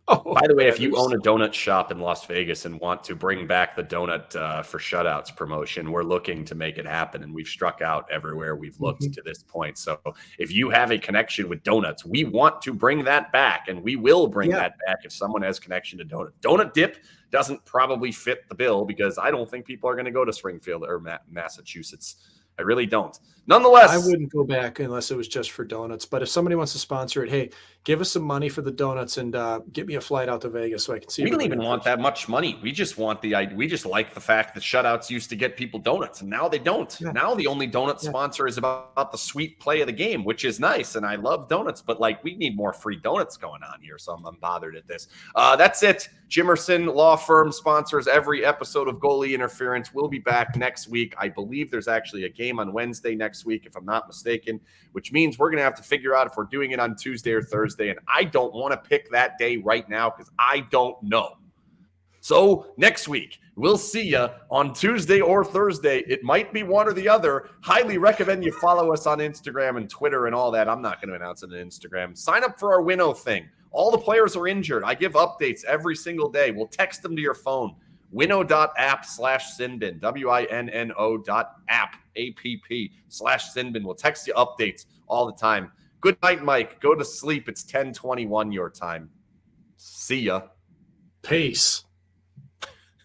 Oh, by the way, if you own a donut shop in Las Vegas and want to bring back the donut for shutouts promotion, we're looking to make it happen. And we've struck out everywhere we've looked to this point. So if you have a connection with donuts, we want to bring that back, and we will bring that back if someone has connection to donut. Donut dip doesn't probably fit the bill because I don't think people are going to go to Springfield or Massachusetts. I really don't. Nonetheless, I wouldn't go back unless it was just for donuts. But if somebody wants to sponsor it, hey, give us some money for the donuts and get me a flight out to Vegas so I can see. We don't even want that much money. We just want we just like the fact that shutouts used to get people donuts, and now they don't. Yeah. Now the only donut sponsor is about the sweet play of the game, which is nice, and I love donuts, but we need more free donuts going on here, so I'm unbothered at this. That's it. Jimerson Law Firm sponsors every episode of Goalie Interference. We'll be back next week. I believe there's actually a game on Wednesday next week, if I'm not mistaken, which means we're going to have to figure out if we're doing it on Tuesday or Thursday, and I don't want to pick that day right now because I don't know. So next week, we'll see you on Tuesday or Thursday. It might be one or the other. Highly recommend you follow us on Instagram and Twitter and all that. I'm not going to announce it on Instagram. Sign up for our Winnow thing. All the players are injured. I give updates every single day. We'll text them to your phone. Winnow.app/SinBin, WINNO.app/SinBin. We'll text you updates all the time. Good night, Mike. Go to sleep. It's 10:21 your time. See ya. Peace.